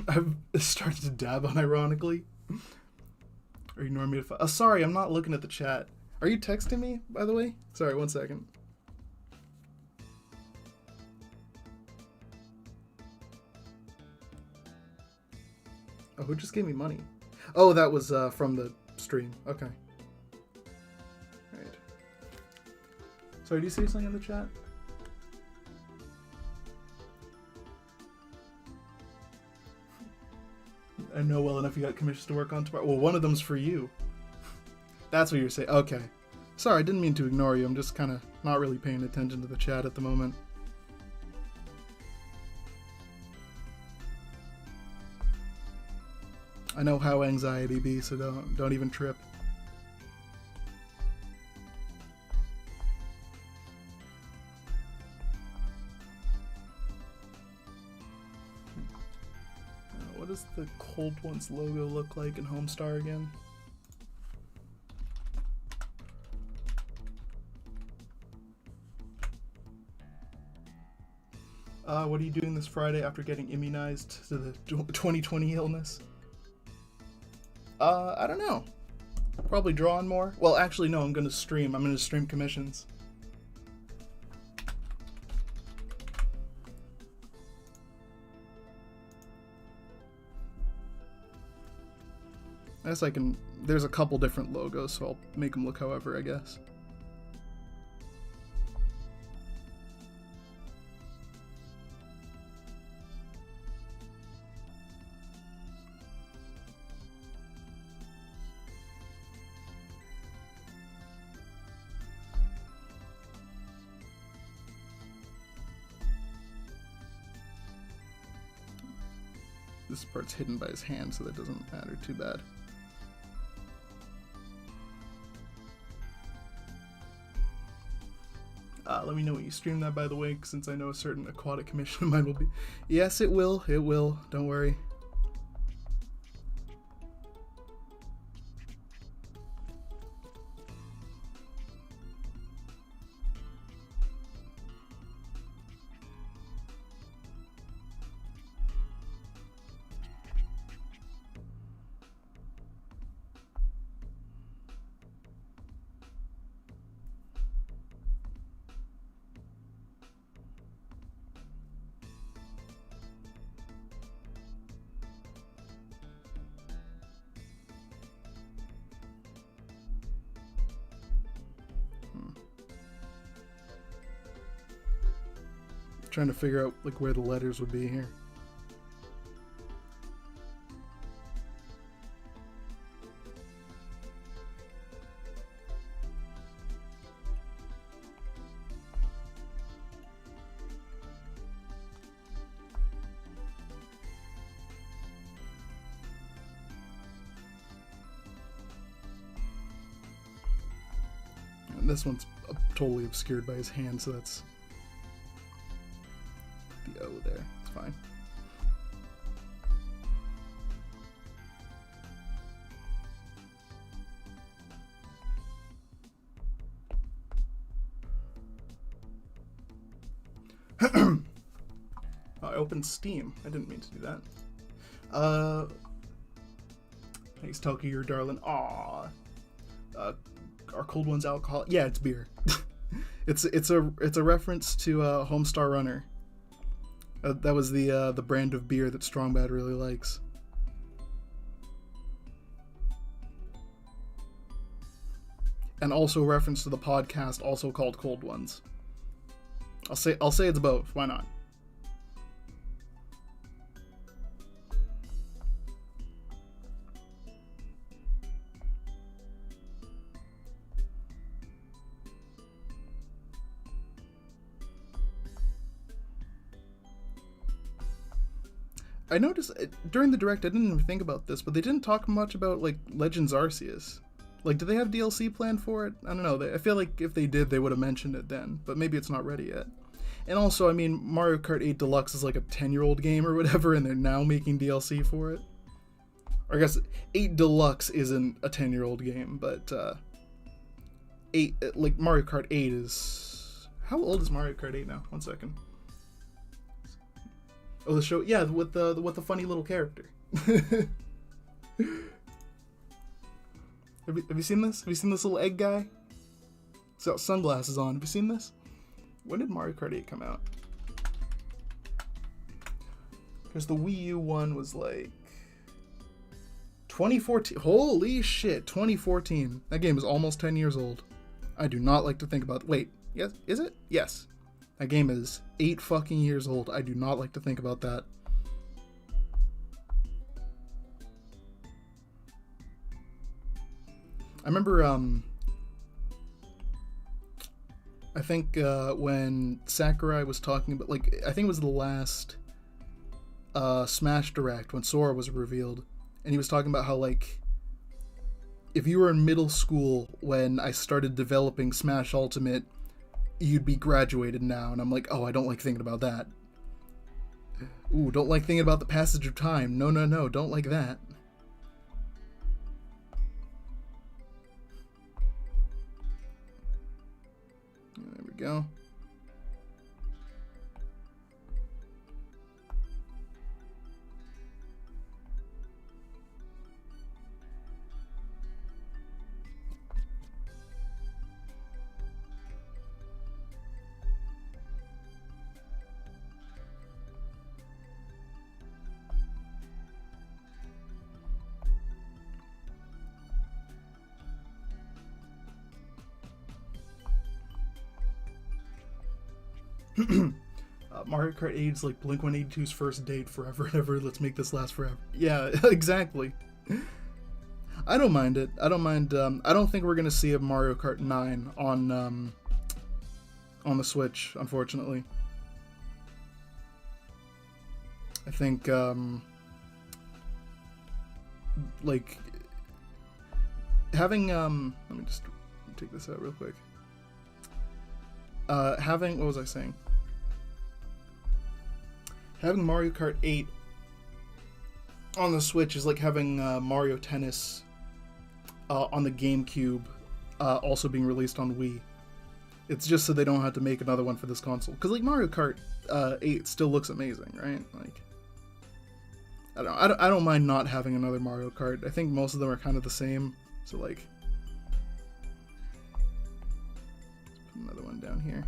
I've started to dab unironically. Or ignore me if sorry, I'm not looking at the chat. Are you texting me, by the way? Sorry, 1 second. Oh, who just gave me money? Oh, that was from the stream. Okay. Alright. Sorry, do you see something in the chat? I know well enough you got commissions to work on tomorrow. Well, one of them's for you. That's what you're saying. Okay. Sorry, I didn't mean to ignore you. I'm just kind of not really paying attention to the chat at the moment. I know how anxiety be, so don't even trip. What does the Cold Ones logo look like in Homestar again? What are you doing this Friday after getting immunized to the 2020 illness? I don't know. Probably drawing more. Well, actually, no, I'm gonna stream. I'm gonna stream commissions. I guess I can... There's a couple different logos, so I'll make them look however, I guess. This part's hidden by his hand, so that doesn't matter too bad. Let me know what you stream that, by the way, since I know a certain aquatic commission of mine will be... Yes, it will. It will. Don't worry. trying to figure out like where the letters would be here. And this one's totally obscured by his hand, so that's the O there. It's fine. I opened Steam. I didn't mean to do that. Thanks, Toki, you're darling. Aww. Are cold ones alcohol? Yeah, it's beer. it's a reference to Homestar Runner. That was the brand of beer that Strong Bad really likes. And also a reference to the podcast, also called Cold Ones. I'll say it's both. Why not? I noticed during the direct, I didn't even think about this, but they didn't talk much about like Legends Arceus. Like, do they have DLC planned for it? I don't know. I feel like if they did, they would have mentioned it then, but maybe it's not ready yet. And also, I mean, Mario Kart 8 Deluxe is like a 10-year-old game or whatever, and they're now making DLC for it. Or I guess 8 Deluxe isn't a 10-year-old game, but 8, like Mario Kart 8 is... How old is Mario Kart 8 now? 1 second. Oh, the show, yeah, with the funny little character. Have you seen this? Have you seen this little egg guy? He's got sunglasses on. Have you seen this? When did Mario Kart 8 come out? Because the Wii U one was like 2014. Holy shit, 2014. That game is almost 10 years old. I do not like to think about. Wait, yes, is it? Yes. That game is 8 fucking years old. I do not like to think about that. I remember, I think when Sakurai was talking about, like, I think it was the last Smash Direct when Sora was revealed, and he was talking about how, like, if you were in middle school when I started developing Smash Ultimate, you'd be graduated now. And I'm like, oh, I don't like thinking about that. Ooh, don't like thinking about the passage of time. No, don't like that. There we go. Mario Kart 8 is like Blink-182's first date, forever and ever. Let's make this last forever. Yeah, exactly. I don't mind it. I don't mind. I don't think we're gonna see a Mario Kart 9 on the Switch, unfortunately. I think like having let me just take this out real quick. Having, what was I saying? Having Mario Kart 8 on the Switch is like having Mario Tennis on the GameCube also being released on Wii. It's just so they don't have to make another one for this console. Because like Mario Kart 8 still looks amazing, right? Like, I don't mind not having another Mario Kart. I think most of them are kind of the same. So like, let's put another one down here.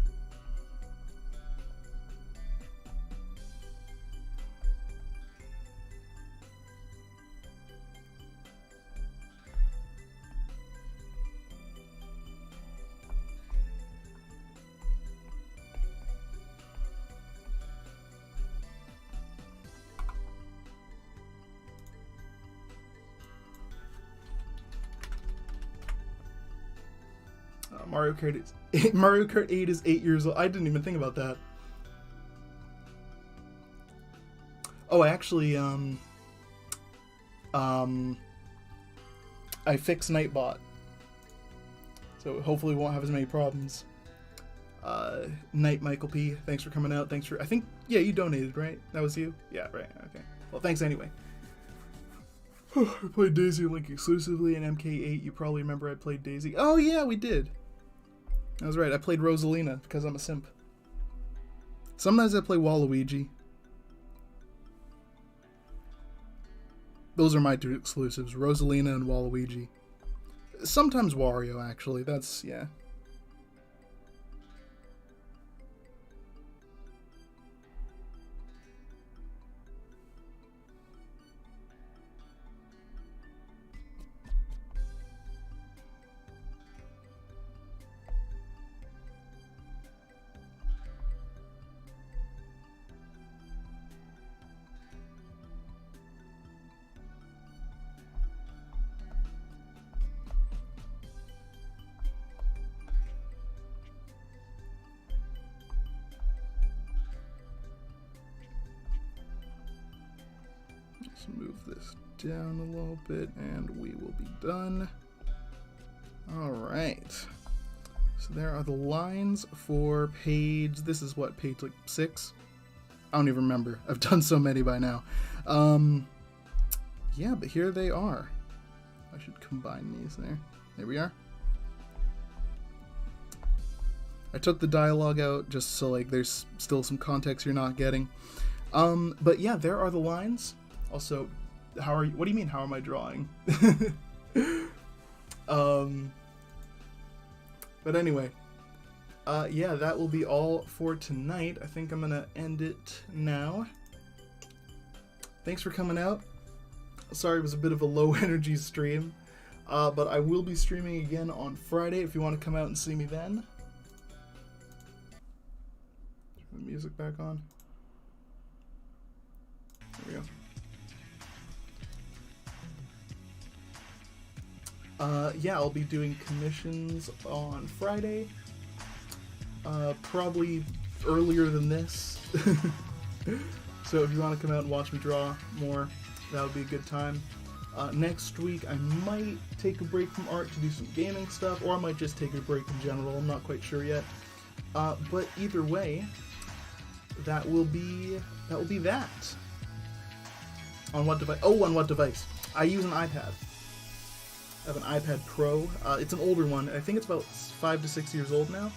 Mario Kart is Mario Kart 8 is 8 years old. I didn't even think about that. Oh, I actually I fixed Nightbot, so hopefully we won't have as many problems. Night Michael P, thanks for coming out. Thanks for, I think, yeah, you donated, right? That was you? Yeah, right, okay. Well, thanks anyway. I played Daisy Link exclusively in MK8. You probably remember I played Daisy. Oh yeah, we did. That was right. I played Rosalina because I'm a simp. Sometimes I play Waluigi. Those are my two exclusives, Rosalina and Waluigi. Sometimes Wario, actually. That's, yeah. Let's move this down a little bit and we will be done. Alright. So there are the lines for page, this is what, page like 6? I don't even remember. I've done so many by now. Yeah, but here they are. I should combine these there. There we are. I took the dialogue out just so like there's still some context you're not getting. But yeah, there are the lines. Also, how are you? What do you mean? How am I drawing? But anyway, yeah, that will be all for tonight. I think I'm gonna end it now. Thanks for coming out. Sorry it was a bit of a low energy stream, but I will be streaming again on Friday if you want to come out and see me then. Turn the music back on. There we go. Yeah, I'll be doing commissions on Friday. Probably earlier than this. So if you want to come out and watch me draw more, that would be a good time. Next week, I might take a break from art to do some gaming stuff, or I might just take a break in general. I'm not quite sure yet. But either way, that will be that. On what device? Oh, on what device? I use an iPad. I have an iPad Pro. It's an older one. I think it's about 5 to 6 years old now.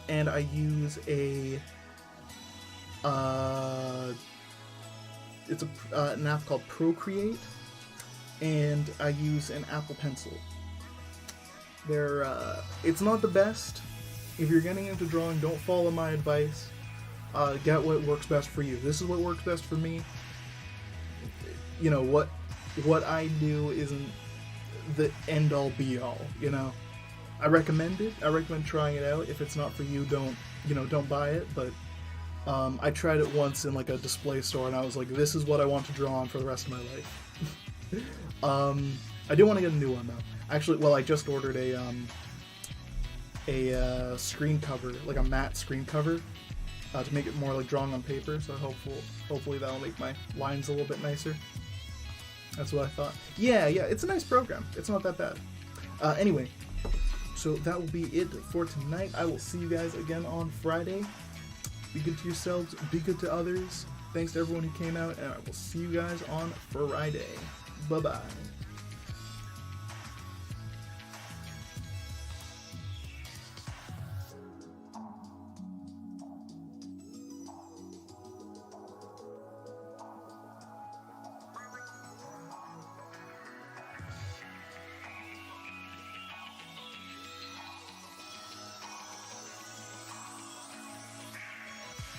And I use a it's an app called Procreate, and I use an Apple Pencil. They're it's not the best. If you're getting into drawing, don't follow my advice. Get what works best for you. This is what works best for me. You know what I do isn't the end all be all, you know. I recommend it. I recommend trying it out. If it's not for you, don't buy it. But I tried it once in like a display store, and I was like, this is what I want to draw on for the rest of my life. I do want to get a new one though. Actually, well, I just ordered a screen cover, like a matte screen cover, to make it more like drawing on paper. So hopefully that'll make my lines a little bit nicer. That's what I thought. Yeah, it's a nice program. It's not that bad. Anyway, so that will be it for tonight. I will see you guys again on Friday. Be good to yourselves. Be good to others. Thanks to everyone who came out, and I will see you guys on Friday. Bye-bye.